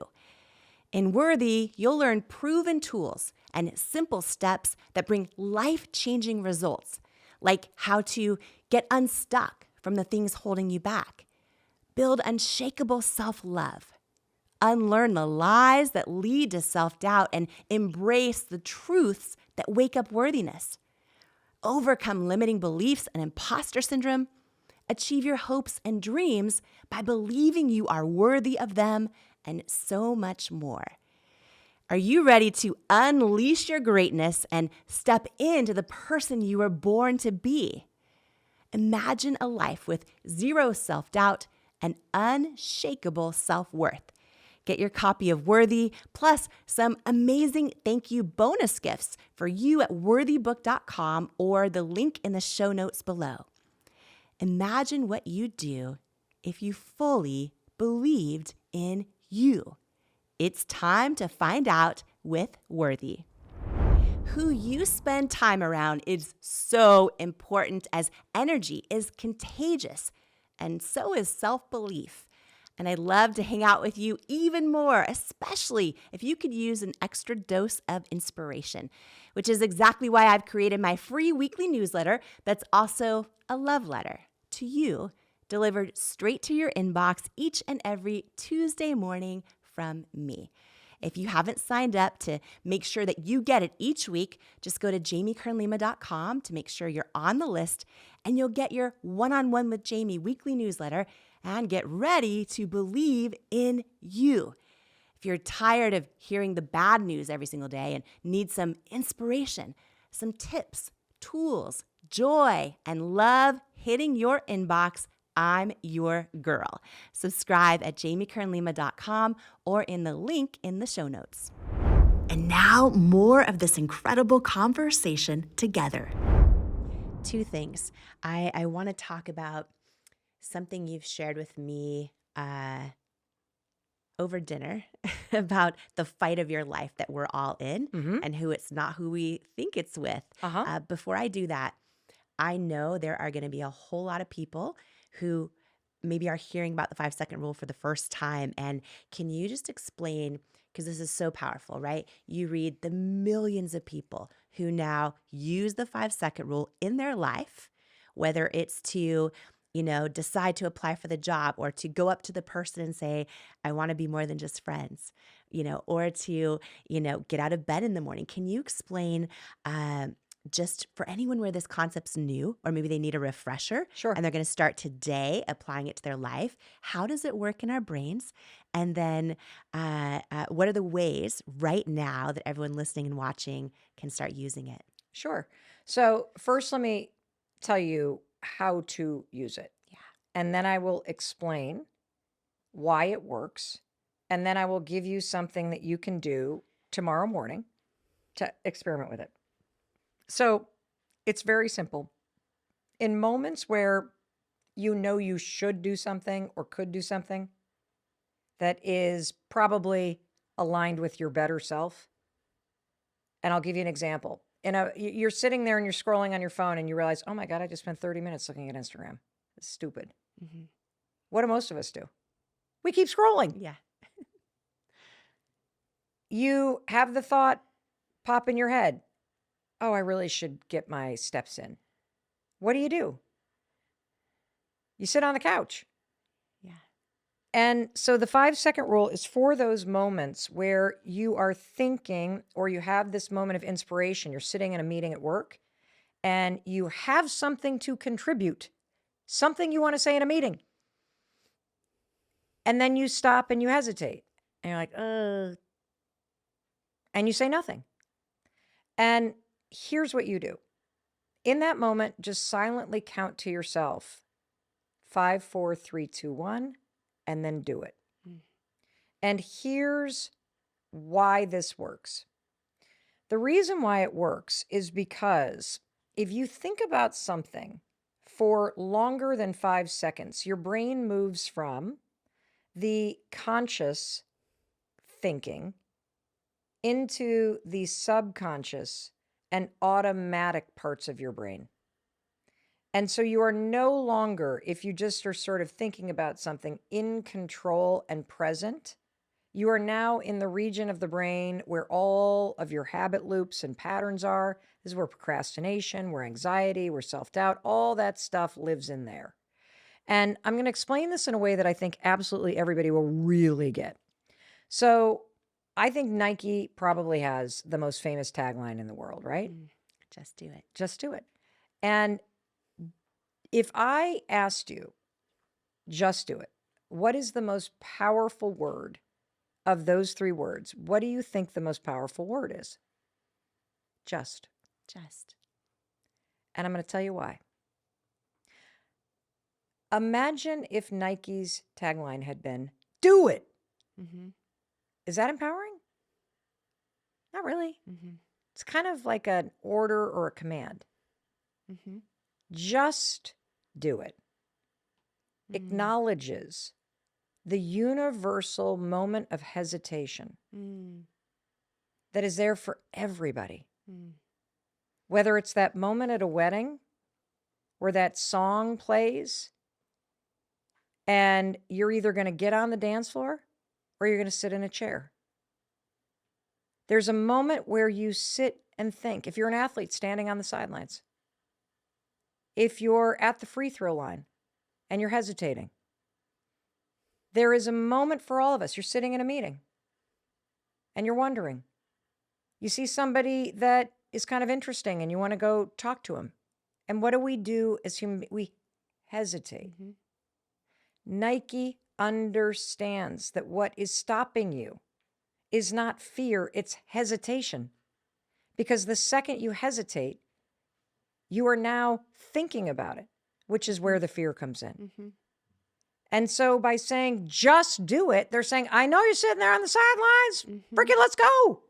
Speaker 1: In Worthy, you'll learn proven tools and simple steps that bring life-changing results, like how to get unstuck from the things holding you back, build unshakable self-love, unlearn the lies that lead to self-doubt, and embrace the truths that wake up worthiness, overcome limiting beliefs and imposter syndrome, achieve your hopes and dreams by believing you are worthy of them, and so much more. Are you ready to unleash your greatness and step into the person you were born to be? Imagine a life with zero self-doubt and unshakable self-worth. Get your copy of Worthy, plus some amazing thank you bonus gifts for you at worthybook.com or the link in the show notes below. Imagine what you'd do if you fully believed in you. It's time to find out with Worthy. Who you spend time around is so important, as energy is contagious, and so is self-belief. And I'd love to hang out with you even more, especially if you could use an extra dose of inspiration, which is exactly why I've created my free weekly newsletter that's also a love letter to you, delivered straight to your inbox each and every Tuesday morning from me. If you haven't signed up to make sure that you get it each week, just go to jamiekernlima.com to make sure you're on the list, and you'll get your One-on-One with Jamie weekly newsletter and get ready to believe in you. If you're tired of hearing the bad news every single day and need some inspiration, some tips, tools, joy, and love hitting your inbox, I'm your girl. Subscribe at jamiekernlima.com or in the link in the show notes. And now, more of this incredible conversation together. Two things. I want to talk about something you've shared with me over dinner about the fight of your life that we're all in, and who it's not who we think it's with. Before I do that, I know there are going to be a whole lot of people who maybe are hearing about the 5-second rule for the first time. And can you just explain, because this is so powerful, right? You read the millions of people who now use the 5-second rule in their life, whether it's to, decide to apply for the job, or to go up to the person and say, I want to be more than just friends, or to, get out of bed in the morning. Can you explain, just for anyone where this concept's new, or maybe they need a refresher,
Speaker 2: Sure.
Speaker 1: and they're going to start today applying it to their life, how does it work in our brains? And then what are the ways right now that everyone listening and watching can start using it?
Speaker 2: Sure. So first, let me tell you how to use it.
Speaker 1: Yeah.
Speaker 2: And then I will explain why it works. And then I will give you something that you can do tomorrow morning to experiment with it. So it's very simple. In moments where you should do something or could do something that is probably aligned with your better self, and I'll give you an example. You're sitting there and you're scrolling on your phone and you realize, oh my God, I just spent 30 minutes looking at Instagram. It's stupid. What do most of us do? We keep scrolling.
Speaker 1: Yeah.
Speaker 2: You have the thought pop in your head, oh, I really should get my steps in. What do? You sit on the couch.
Speaker 1: Yeah.
Speaker 2: And so the 5-second rule is for those moments where you are thinking, or you have this moment of inspiration. You're sitting in a meeting at work and you have something to contribute, something you want to say in a meeting. And then you stop and you hesitate and you're like, and you say nothing. And here's what you do. In that moment, just silently count to yourself 5, 4, 3, 2, 1, and then do it. And here's why this works. The reason why it works is because if you think about something for longer than 5 seconds, your brain moves from the conscious thinking into the subconscious and automatic parts of your brain. And so you are no longer, if you just are sort of thinking about something, in control and present. You are now in the region of the brain where all of your habit loops and patterns are. This is where procrastination, where anxiety, where self-doubt, all that stuff lives in there. And I'm going to explain this in a way that I think absolutely everybody will really get. So I think Nike probably has the most famous tagline in the world, right?
Speaker 1: Just do it.
Speaker 2: Just do it. And if I asked you, just do it, what is the most powerful word of those 3 words? What do you think the most powerful word is? Just.
Speaker 1: Just.
Speaker 2: And I'm going to tell you why. Imagine if Nike's tagline had been, do it. Is that empowering? Not really. It's kind of like an order or a command. Just do it. Acknowledges the universal moment of hesitation that is there for everybody. Whether it's that moment at a wedding where that song plays and you're either going to get on the dance floor or you're going to sit in a chair. There's a moment where you sit and think. If you're an athlete standing on the sidelines, if you're at the free throw line and you're hesitating, there is a moment for all of us. You're sitting in a meeting and you're wondering. You see somebody that is kind of interesting and you want to go talk to him. And what do we do as human beings? We hesitate. Nike understands that what is stopping you is not fear, it's hesitation. Because the second you hesitate, you are now thinking about it, which is where the fear comes in. And so by saying, just do it, they're saying, I know you're sitting there on the sidelines. Freaking let's go.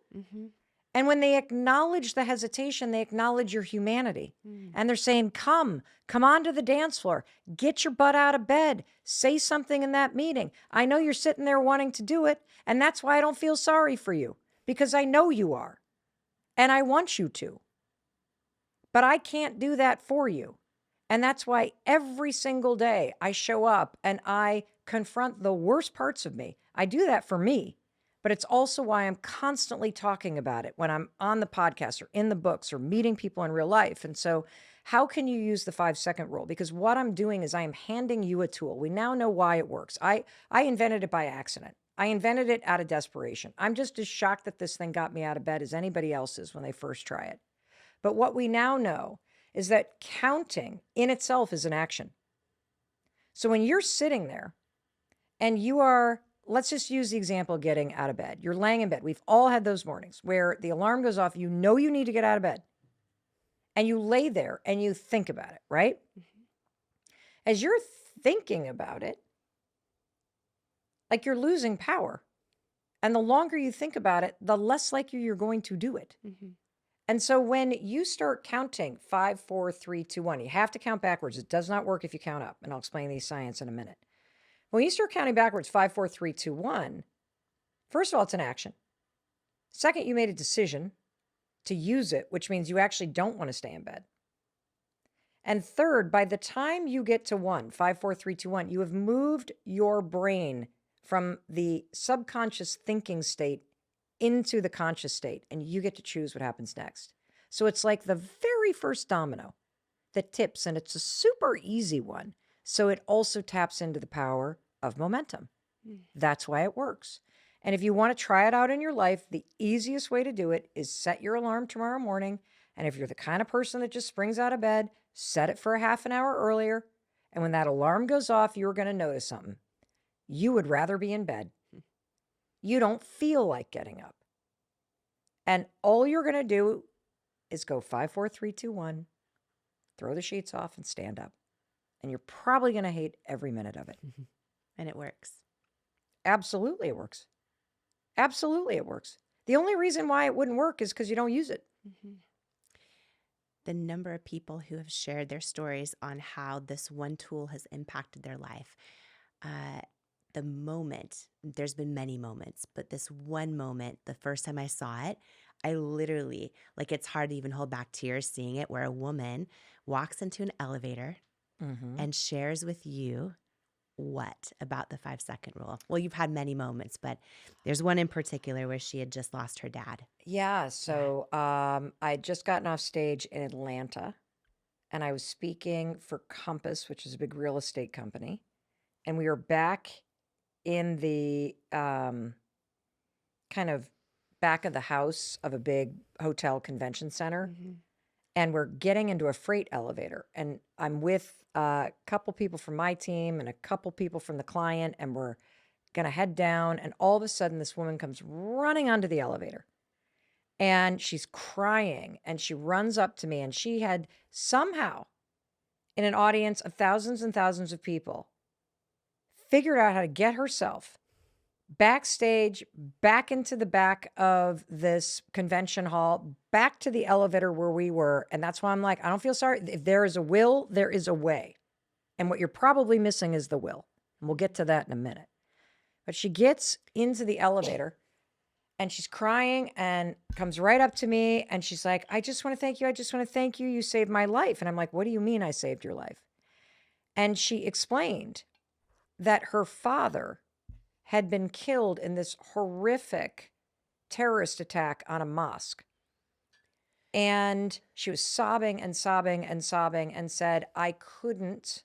Speaker 2: And when they acknowledge the hesitation, they acknowledge your humanity. And they're saying, come on to the dance floor. Get your butt out of bed. Say something in that meeting. I know you're sitting there wanting to do it. And that's why I don't feel sorry for you, because I know you are. And I want you to. But I can't do that for you. And that's why every single day I show up and I confront the worst parts of me. I do that for me. But it's also why I'm constantly talking about it when I'm on the podcast or in the books or meeting people in real life. And so how can you use the 5-second rule? Because what I'm doing is I am handing you a tool. We now know why it works. I invented it by accident. I invented it out of desperation. I'm just as shocked that this thing got me out of bed as anybody else is when they first try it. But what we now know is that counting in itself is an action. So when you're sitting there and you are, let's just use the example of getting out of bed. You're laying in bed. We've all had those mornings where the alarm goes off. You know you need to get out of bed. And you lay there and you think about it, right? As you're thinking about it, like you're losing power. And the longer you think about it, the less likely you're going to do it. And so when you start counting 5, 4, 3, 2, 1, you have to count backwards. It does not work if you count up. And I'll explain the science in a minute. When you start counting backwards, 5, 4, 3, 2, 1, first of all, it's an action. Second, you made a decision to use it, which means you actually don't want to stay in bed. And third, by the time you get to 1, 5, 4, 3, 2, 1, you have moved your brain from the subconscious thinking state into the conscious state, and you get to choose what happens next. So it's like the very first domino that tips, and it's a super easy one. So it also taps into the power of momentum. That's why it works. And if you want to try it out in your life, the easiest way to do it is set your alarm tomorrow morning. And if you're the kind of person that just springs out of bed, set it for a half an hour earlier. And when that alarm goes off, you're going to notice something. You would rather be in bed. You don't feel like getting up. And all you're going to do is go 5, 4, 3, 2, 1, throw the sheets off and stand up. And you're probably going to hate every minute of it.
Speaker 1: And it works.
Speaker 2: Absolutely it works. Absolutely it works. The only reason why it wouldn't work is because you don't use it.
Speaker 1: The number of people who have shared their stories on how this one tool has impacted their life. The moment, there's been many moments, but this one moment, the first time I saw it, I literally, like it's hard to even hold back tears seeing it, where a woman walks into an elevator and shares with you what about the 5-second rule? Well, you've had many moments, but there's one in particular where she had just lost her dad.
Speaker 2: Yeah. So I had just gotten off stage in Atlanta, and I was speaking for Compass, which is a big real estate company. And we were back in the kind of back of the house of a big hotel convention center. And we're getting into a freight elevator. And I'm with a couple people from my team and a couple people from the client, and we're going to head down. And all of a sudden, this woman comes running onto the elevator. And she's crying. And she runs up to me. And she had somehow, in an audience of thousands and thousands of people, figured out how to get herself backstage, back into the back of this convention hall, back to the elevator where we were. And that's why I'm like, I don't feel sorry. If there is a will, there is a way. And what you're probably missing is the will. And we'll get to that in a minute. But she gets into the elevator And she's crying and comes right up to me. And she's like, I just want to thank you. I just want to thank you. You saved my life. And I'm like, what do you mean I saved your life? And she explained that her father had been killed in this horrific terrorist attack on a mosque. And she was sobbing and sobbing and sobbing and said, I couldn't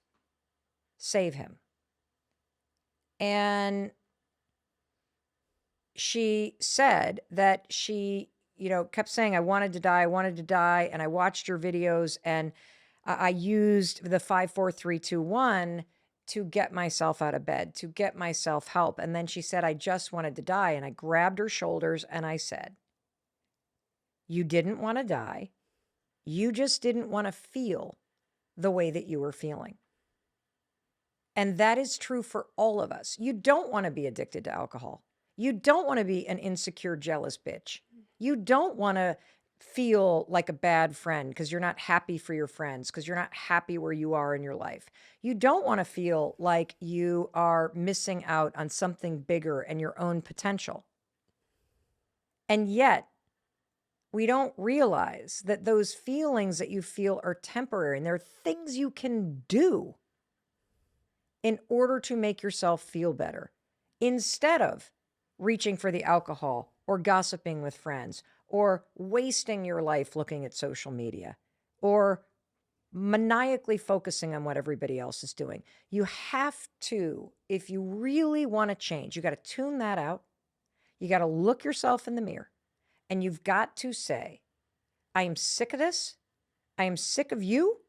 Speaker 2: save him. And she said that she, kept saying, I wanted to die. And I watched your videos and I used the 5, 4, 3, 2, 1 to get myself out of bed, to get myself help. And then she said, I just wanted to die. And I grabbed her shoulders and I said, you didn't want to die. You just didn't want to feel the way that you were feeling. And that is true for all of us. You don't want to be addicted to alcohol. You don't want to be an insecure, jealous bitch. You don't want to feel like a bad friend because you're not happy for your friends, because you're not happy where you are in your life. You don't want to feel like you are missing out on something bigger and your own potential. And yet, we don't realize that those feelings that you feel are temporary, and there are things you can do in order to make yourself feel better instead of reaching for the alcohol or gossiping with friends or wasting your life looking at social media or maniacally focusing on what everybody else is doing. You have to, if you really want to change, you got to tune that out. You got to look yourself in the mirror and you've got to say, I am sick of this. I am sick of you.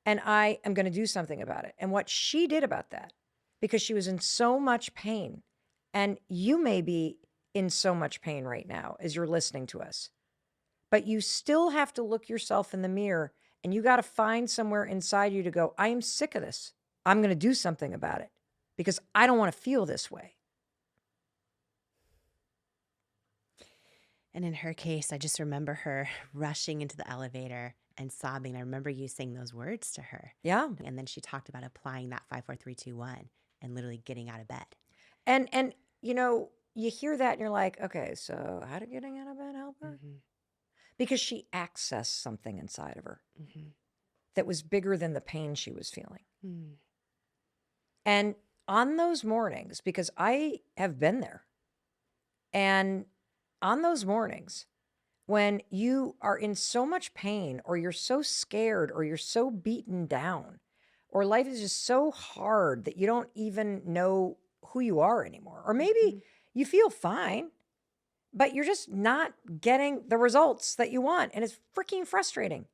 Speaker 2: And I am going to do something about it. And what she did about that, because she was in so much pain, and you may be in so much pain right now as you're listening to us, but you still have to look yourself in the mirror and you got to find somewhere inside you to go, I am sick of this. I'm going to do something about it because I don't want to feel this way.
Speaker 1: And in her case, I just remember her rushing into the elevator and sobbing. I remember you saying those words to her.
Speaker 2: Yeah.
Speaker 1: And then she talked about applying that 5, 4, 3, 2, 1 and literally getting out of bed.
Speaker 2: And you hear that and you're like, okay, so how did getting out of bed help her? Mm-hmm. Because she accessed something inside of her that was bigger than the pain she was feeling. Mm. And on those mornings, because I have been there, and on those mornings when you are in so much pain or you're so scared or you're so beaten down or life is just so hard that you don't even know who you are anymore, or maybe you feel fine, but you're just not getting the results that you want. And it's freaking frustrating.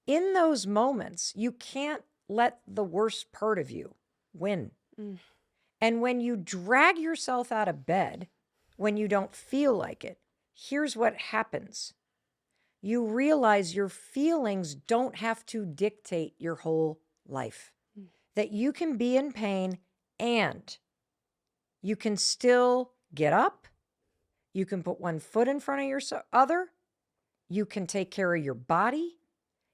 Speaker 2: In those moments, you can't let the worst part of you win. Mm. And when you drag yourself out of bed, when you don't feel like it, here's what happens. You realize your feelings don't have to dictate your whole life. Mm. That you can be in pain and you can still get up. You can put one foot in front of your other. You can take care of your body.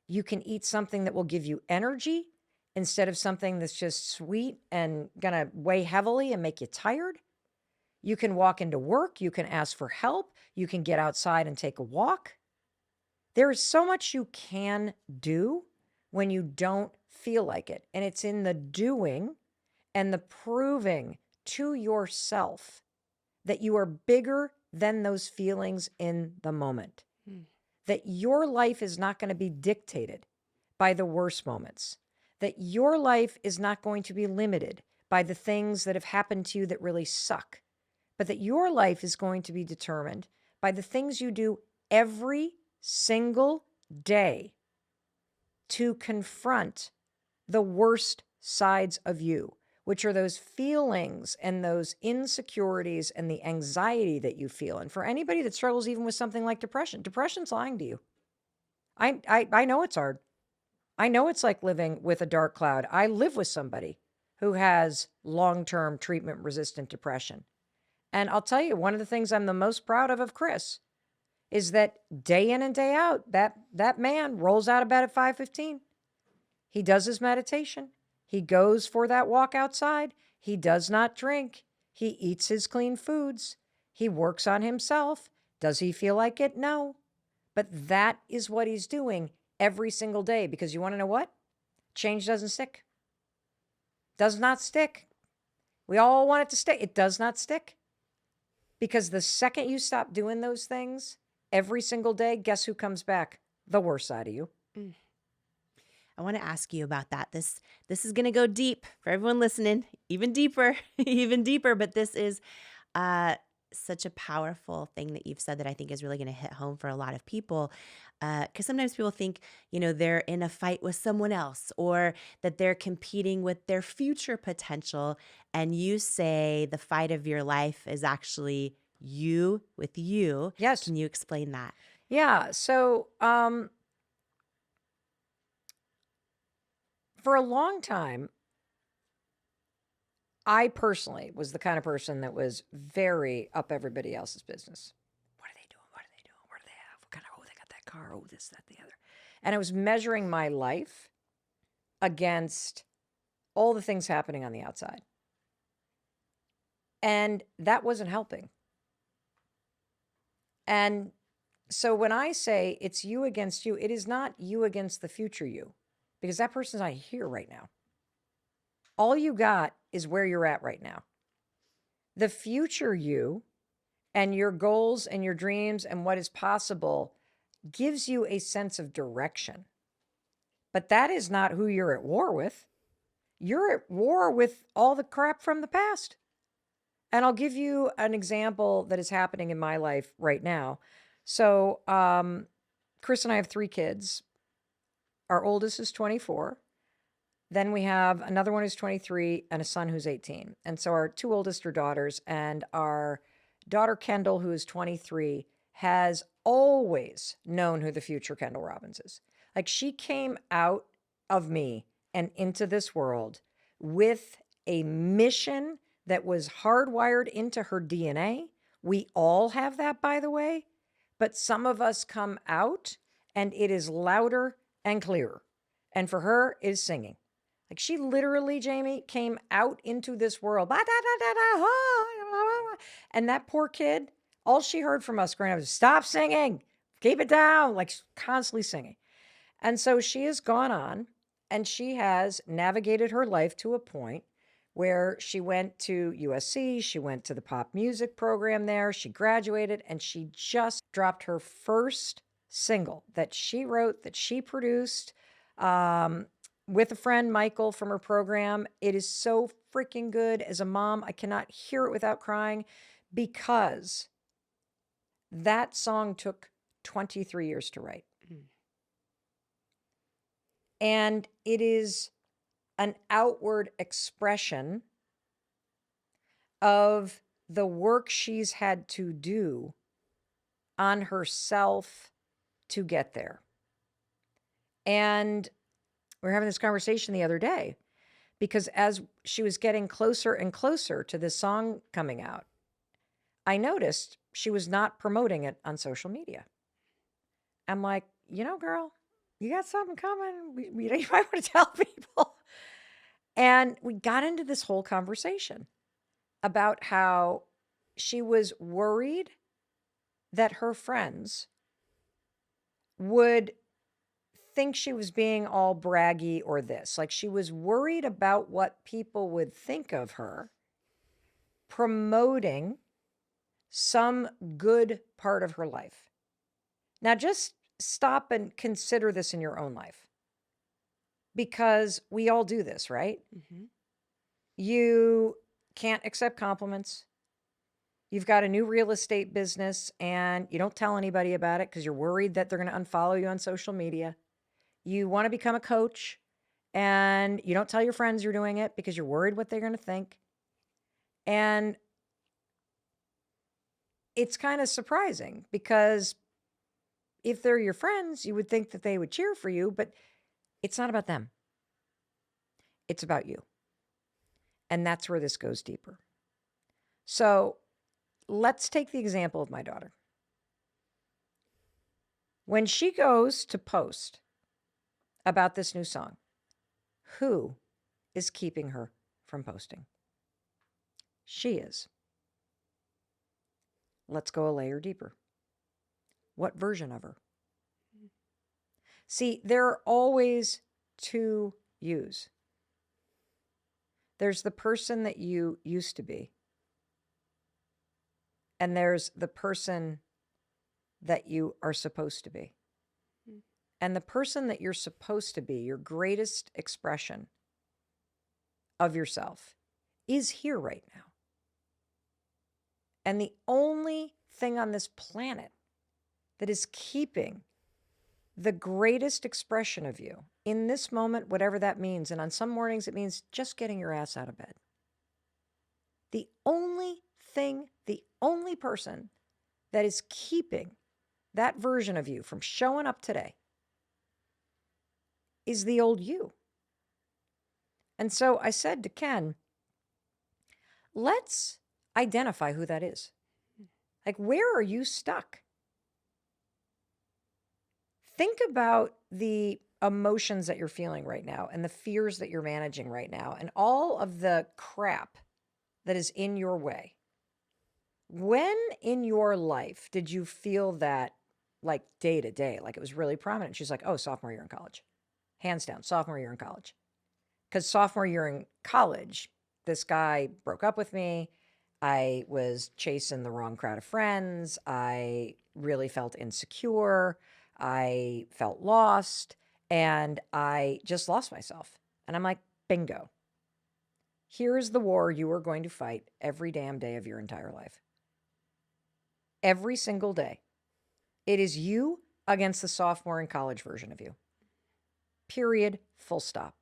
Speaker 2: You can eat something that will give you energy instead of something that's just sweet and going to weigh heavily and make you tired. You can walk into work. You can ask for help. You can get outside and take a walk. There is so much you can do when you don't feel like it. And it's in the doing and the proving to yourself that you are bigger than those feelings in the moment. Mm. That your life is not going to be dictated by the worst moments. That your life is not going to be limited by the things that have happened to you that really suck. But that your life is going to be determined by the things you do every single day to confront the worst sides of you, which are those feelings and those insecurities and the anxiety that you feel. And for anybody that struggles even with something like depression, depression's lying to you. I know it's hard. I know it's like living with a dark cloud. I live with somebody who has long-term treatment-resistant depression. And I'll tell you, one of the things I'm the most proud of Chris is that day in and day out, that man rolls out of bed at 5:15. He does his meditation. He goes for that walk outside. He does not drink. He eats his clean foods. He works on himself. Does he feel like it? No. But that is what he's doing every single day, because you want to know what? Change doesn't stick. Does not stick. We all want it to stick. It does not stick. Because the second you stop doing those things every single day, guess who comes back? The worst side of you.
Speaker 1: I want to ask you about that. This is going to go deep for everyone listening, even deeper, even deeper. But this is such a powerful thing that you've said that I think is really going to hit home for a lot of people. Because sometimes people think, they're in a fight with someone else, or that they're competing with their future potential. And you say the fight of your life is actually you with you.
Speaker 2: Yes.
Speaker 1: Can you explain that?
Speaker 2: Yeah. So, for a long time, I personally was the kind of person that was very up everybody else's business. What are they doing? What are they doing? What do they have? What kind of, they got that car. Oh, this, that, the other. And I was measuring my life against all the things happening on the outside. And that wasn't helping. And so when I say it's you against you, it is not you against the future you, because that person's not here right now. All you got is where you're at right now. The future you and your goals and your dreams and what is possible gives you a sense of direction. But that is not who you're at war with. You're at war with all the crap from the past. And I'll give you an example that is happening in my life right now. So Chris and I have 3 kids. Our oldest is 24. Then we have another one who's 23 and a son who's 18. And so our 2 oldest are daughters, and our daughter Kendall, who is 23, has always known who the future Kendall Robbins is. Like, she came out of me and into this world with a mission that was hardwired into her DNA. We all have that, by the way, but some of us come out and it is louder and clearer. And for her, it is singing. Like, she literally, Jamie, came out into this world. And that poor kid, all she heard from us growing up was, stop singing, keep it down, like constantly singing. And so she has gone on and she has navigated her life to a point where she went to USC, she went to the pop music program there, she graduated, and she just dropped her first single that she wrote, that she produced, with a friend, Michael, from her program. It is so freaking good. As a mom, I cannot hear it without crying, because that song took 23 years to write. And it is an outward expression of the work she's had to do on herself to get there. And we were having this conversation the other day, because as she was getting closer and closer to this song coming out, I noticed she was not promoting it on social media. I'm like, girl, you got something coming. You might want to tell people. And we got into this whole conversation about how she was worried that her friends would think she was being all braggy or this. Like, she was worried about what people would think of her promoting some good part of her life. Now, just stop and consider this in your own life, because we all do this, right? Mm-hmm. You can't accept compliments. You've got a new real estate business and you don't tell anybody about it because you're worried that they're going to unfollow you on social media. You want to become a coach and you don't tell your friends you're doing it because you're worried what they're going to think. And it's kind of surprising, because if they're your friends, you would think that they would cheer for you, but it's not about them. It's about you. And that's where this goes deeper. So let's take the example of my daughter. When she goes to post about this new song, who is keeping her from posting? She is. Let's go a layer deeper. What version of her? See, there are always two yous. There's the person that you used to be, and there's the person that you are supposed to be. And the person that you're supposed to be, your greatest expression of yourself, is here right now. And the only thing on this planet that is keeping the greatest expression of you in this moment, whatever that means, and on some mornings it means just getting your ass out of bed. The only thing, the only person that is keeping that version of you from showing up today is the old you. And so I said to Ken, let's identify who that is. Like, where are you stuck? Think about the emotions that you're feeling right now and the fears that you're managing right now and all of the crap that is in your way. When in your life did you feel that, like, day to day, like it was really prominent? She's like, oh, sophomore year in college. Hands down, sophomore year in college. Because sophomore year in college, this guy broke up with me. I was chasing the wrong crowd of friends. I really felt insecure. I felt lost. And I just lost myself. And I'm like, bingo. Here's the war you are going to fight every damn day of your entire life. Every single day. It is you against the sophomore in college version of you. Period. Full stop.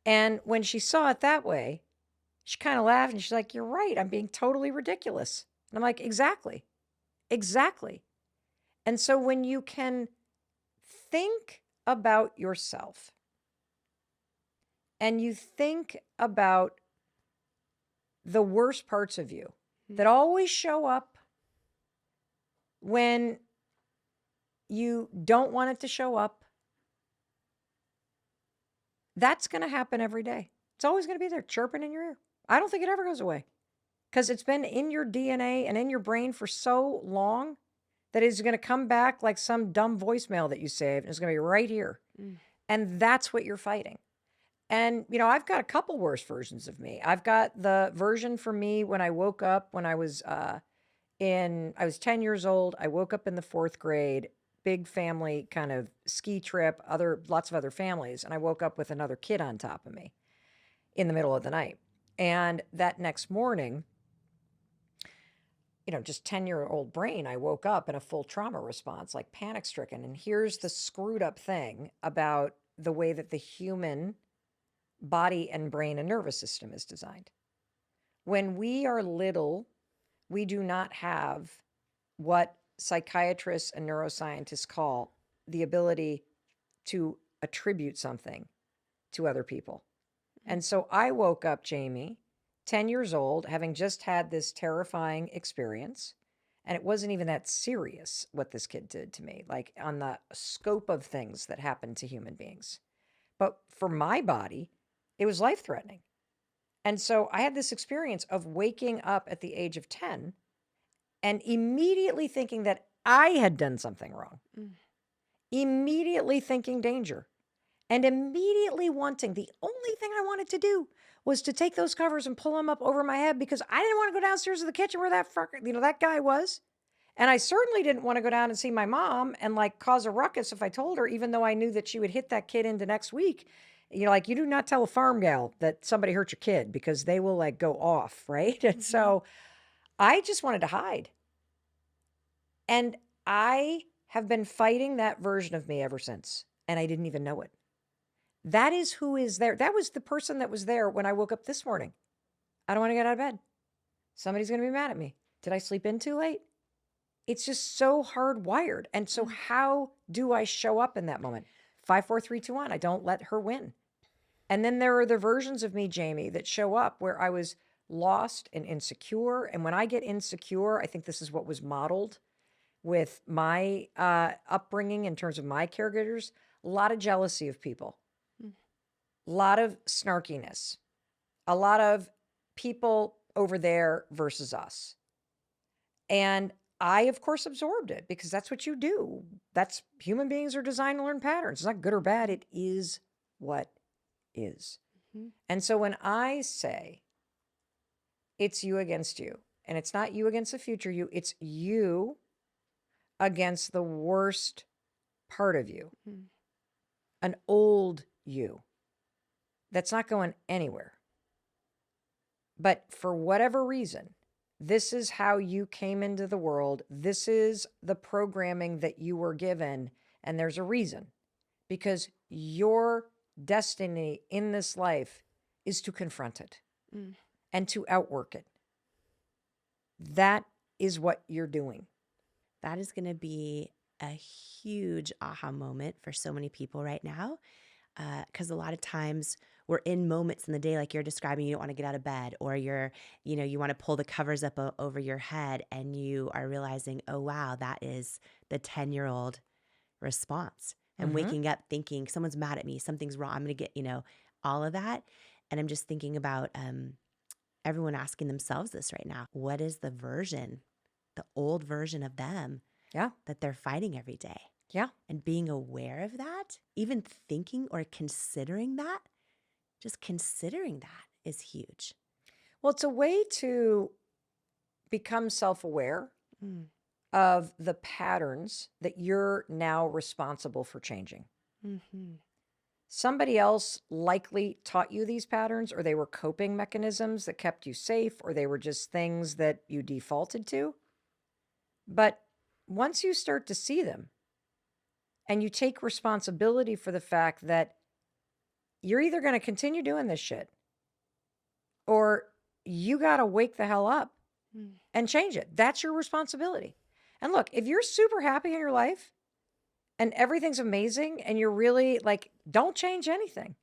Speaker 2: And when she saw it that way, she kind of laughed and she's like, you're right. I'm being totally ridiculous. And I'm like, exactly. Exactly. And so when you can think about yourself and you think about the worst parts of you that always show up when you don't want it to show up, that's going to happen every day. It's always going to be there chirping in your ear. I don't think it ever goes away because it's been in your DNA and in your brain for so long that it's going to come back like some dumb voicemail that you saved and it's going to be right here. And that's what you're fighting. And, you know, I've got a couple worse versions of me. I've got the version for me when I woke up when I was 10 years old. I woke up in the 4th grade, big family kind of ski trip, lots of other families. And I woke up with another kid on top of me in the middle of the night. And that next morning, you know, just 10-year-old brain, I woke up in a full trauma response, like panic stricken. And here's the screwed up thing about the way that the human body and brain and nervous system is designed. When we are little, we do not have what psychiatrists and neuroscientists call the ability to attribute something to other people. And so I woke up, Jamie, 10 years old, having just had this terrifying experience. And it wasn't even that serious what this kid did to me, like on the scope of things that happen to human beings. But for my body, it was life-threatening. And so I had this experience of waking up at the age of 10 and immediately thinking that I had done something wrong. Immediately thinking danger. And immediately wanting, the only thing I wanted to do was to take those covers and pull them up over my head because I didn't want to go downstairs to the kitchen where that guy was. And I certainly didn't want to go down and see my mom and like cause a ruckus if I told her, even though I knew that she would hit that kid into next week. You know, like you do not tell a farm gal that somebody hurt your kid because they will like go off, right? And so I just wanted to hide. And I have been fighting that version of me ever since. And I didn't even know it. That is who is there. That was the person that was there when I woke up this morning. I don't want to get out of bed. Somebody's going to be mad at me. Did I sleep in too late? It's just so hardwired. And so how do I show up in that moment? 5, 4, 3, 2, 1. I don't let her win. And then there are the versions of me, Jamie, that show up where I was lost and insecure. And when I get insecure, I think this is what was modeled with my upbringing in terms of my caregivers. A lot of jealousy of people. A lot of snarkiness, a lot of people over there versus us. And I, of course, absorbed it because that's what you do. That's human beings are designed to learn patterns. It's not good or bad. It is what is.
Speaker 1: Mm-hmm.
Speaker 2: And so when I say it's you against you, and it's not you against the future you, it's you against the worst part of you, an old you that's not going anywhere. But for whatever reason, this is how you came into the world. This is the programming that you were given. And there's a reason, because your destiny in this life is to confront it and to outwork it. That is what you're doing.
Speaker 1: That is going to be a huge aha moment for so many people right now. Because a lot of times we're in moments in the day, like you're describing, you don't want to get out of bed, or you want to pull the covers up over your head, and you are realizing, oh, wow, that is the 10-year-old response. And waking up thinking someone's mad at me, something's wrong, I'm going to get, all of that. And I'm just thinking about everyone asking themselves this right now. What is the old version of them that they're fighting every day?
Speaker 2: Yeah.
Speaker 1: And being aware of that, even thinking or considering that, just considering that is huge.
Speaker 2: Well, it's a way to become self-aware of the patterns that you're now responsible for changing. Somebody else likely taught you these patterns, or they were coping mechanisms that kept you safe, or they were just things that you defaulted to. But once you start to see them, and you take responsibility for the fact that you're either going to continue doing this shit, or you got to wake the hell up and change it. That's your responsibility. And look, if you're super happy in your life and everything's amazing and you're really like, don't change anything.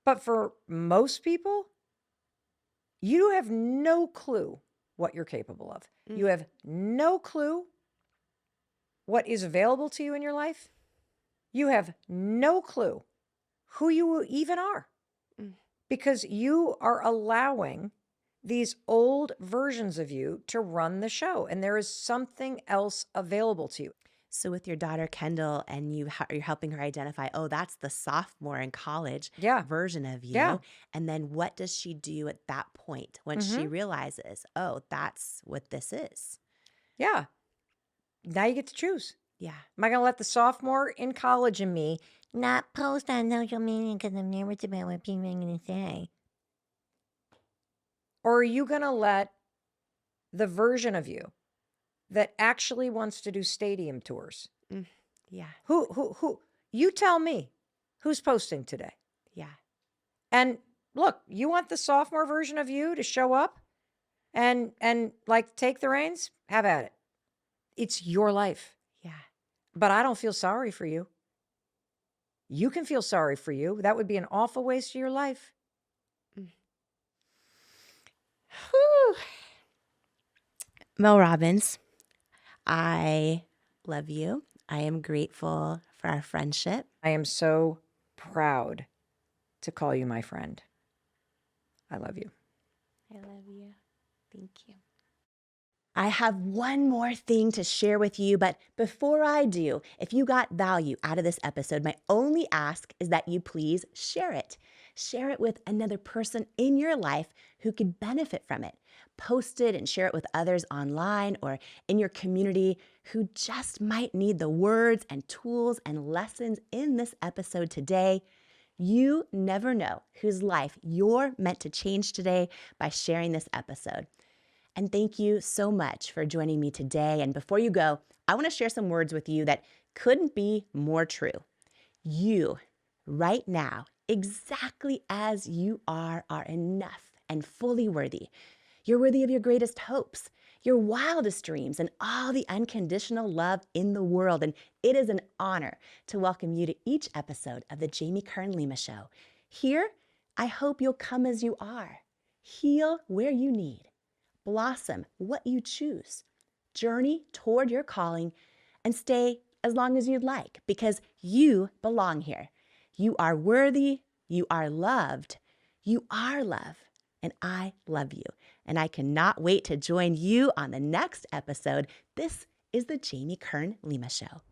Speaker 2: But for most people, you have no clue what you're capable of. You have no clue what is available to you in your life. You have no clue who you even are, because you are allowing these old versions of you to run the show, and there is something else available to you.
Speaker 1: So with your daughter, Kendall, and you're helping her identify, oh, that's the sophomore in college version of you.
Speaker 2: Yeah.
Speaker 1: And then what does she do at that point when she realizes, oh, that's what this is?
Speaker 2: Yeah. Now you get to choose.
Speaker 1: Yeah.
Speaker 2: Am I going to let the sophomore in college in me not post on social media because I'm nervous about what people are going to say? Or are you going to let the version of you that actually wants to do stadium tours?
Speaker 1: Yeah.
Speaker 2: Who? You tell me who's posting today.
Speaker 1: Yeah.
Speaker 2: And look, you want the sophomore version of you to show up and like take the reins? Have at it. It's your life.
Speaker 1: Yeah.
Speaker 2: But I don't feel sorry for you. You can feel sorry for you. That would be an awful waste of your life.
Speaker 1: Whew. Mel Robbins, I love you. I am grateful for our friendship.
Speaker 2: I am so proud to call you my friend. I love you.
Speaker 1: I love you. Thank you. I have one more thing to share with you, but before I do, if you got value out of this episode, my only ask is that you please share it. Share it with another person in your life who could benefit from it. Post it and share it with others online or in your community who just might need the words and tools and lessons in this episode today. You never know whose life you're meant to change today by sharing this episode. And thank you so much for joining me today. And before you go, I want to share some words with you that couldn't be more true. You, right now, exactly as you are enough and fully worthy. You're worthy of your greatest hopes, your wildest dreams, and all the unconditional love in the world. And it is an honor to welcome you to each episode of the Jamie Kern Lima Show. Here, I hope you'll come as you are. Heal where you need. Blossom what you choose. Journey toward your calling and stay as long as you'd like, because you belong here. You are worthy. You are loved. You are love. And I love you. and I cannot wait to join you on the next episode. This is the Jamie Kern Lima Show.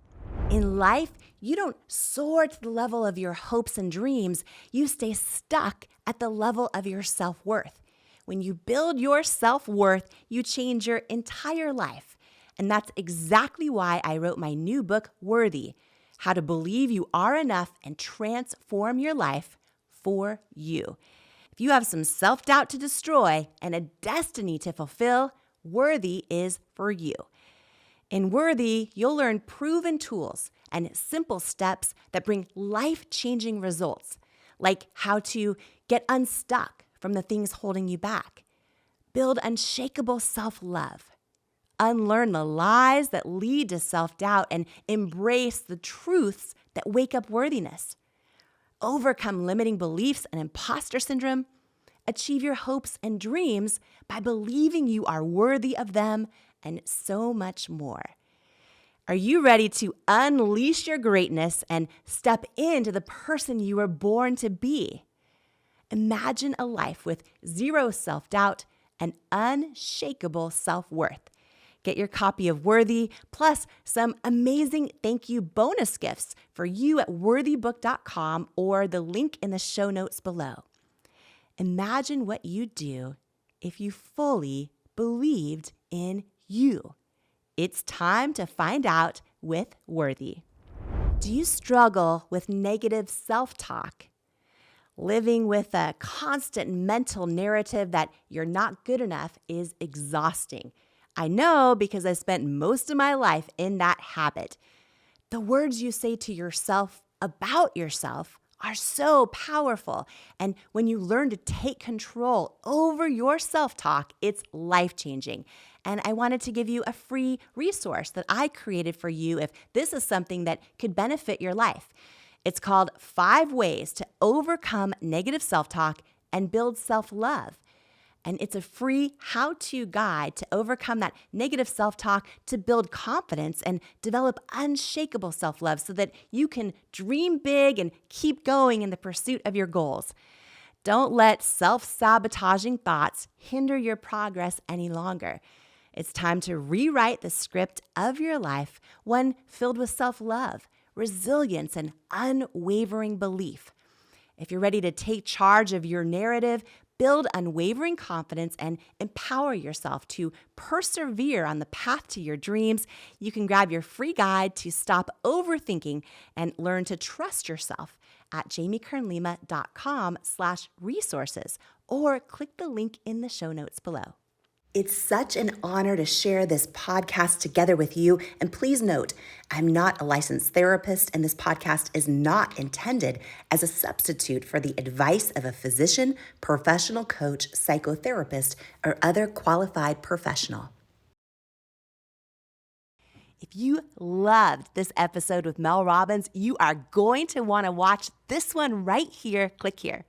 Speaker 1: In life, you don't soar to the level of your hopes and dreams. You stay stuck at the level of your self-worth. When you build your self-worth, you change your entire life. And that's exactly why I wrote my new book, Worthy: How to Believe You Are Enough and Transform Your Life for You. If you have some self-doubt to destroy and a destiny to fulfill, Worthy is for you. In Worthy, you'll learn proven tools and simple steps that bring life-changing results, like how to get unstuck from the things holding you back, build unshakable self-love, unlearn the lies that lead to self-doubt, and embrace the truths that wake up worthiness, overcome limiting beliefs and imposter syndrome, achieve your hopes and dreams by believing you are worthy of them, and so much more. Are you ready to unleash your greatness and step into the person you were born to be? Imagine a life with zero self-doubt and unshakable self-worth. Get your copy of Worthy, plus some amazing thank you bonus gifts for you at worthybook.com or the link in the show notes below. Imagine what you'd do if you fully believed in you. It's time to find out with Worthy. Do you struggle with negative self-talk? Living with a constant mental narrative that you're not good enough is exhausting. I know because I spent most of my life in that habit. The words you say to yourself about yourself are so powerful. And when you learn to take control over your self-talk, it's life-changing. And I wanted to give you a free resource that I created for you if this is something that could benefit your life. It's called 5 Ways to Overcome Negative Self-Talk and Build Self-Love. And it's a free how-to guide to overcome that negative self-talk, to build confidence and develop unshakable self-love so that you can dream big and keep going in the pursuit of your goals. Don't let self-sabotaging thoughts hinder your progress any longer. It's time to rewrite the script of your life, one filled with self-love, resilience, and unwavering belief. If you're ready to take charge of your narrative, build unwavering confidence, and empower yourself to persevere on the path to your dreams, you can grab your free guide to stop overthinking and learn to trust yourself at jamiekernlima.com/resources or click the link in the show notes below. It's such an honor to share this podcast together with you. And please note, I'm not a licensed therapist, and this podcast is not intended as a substitute for the advice of a physician, professional coach, psychotherapist, or other qualified professional. If you loved this episode with Mel Robbins, you are going to want to watch this one right here. Click here.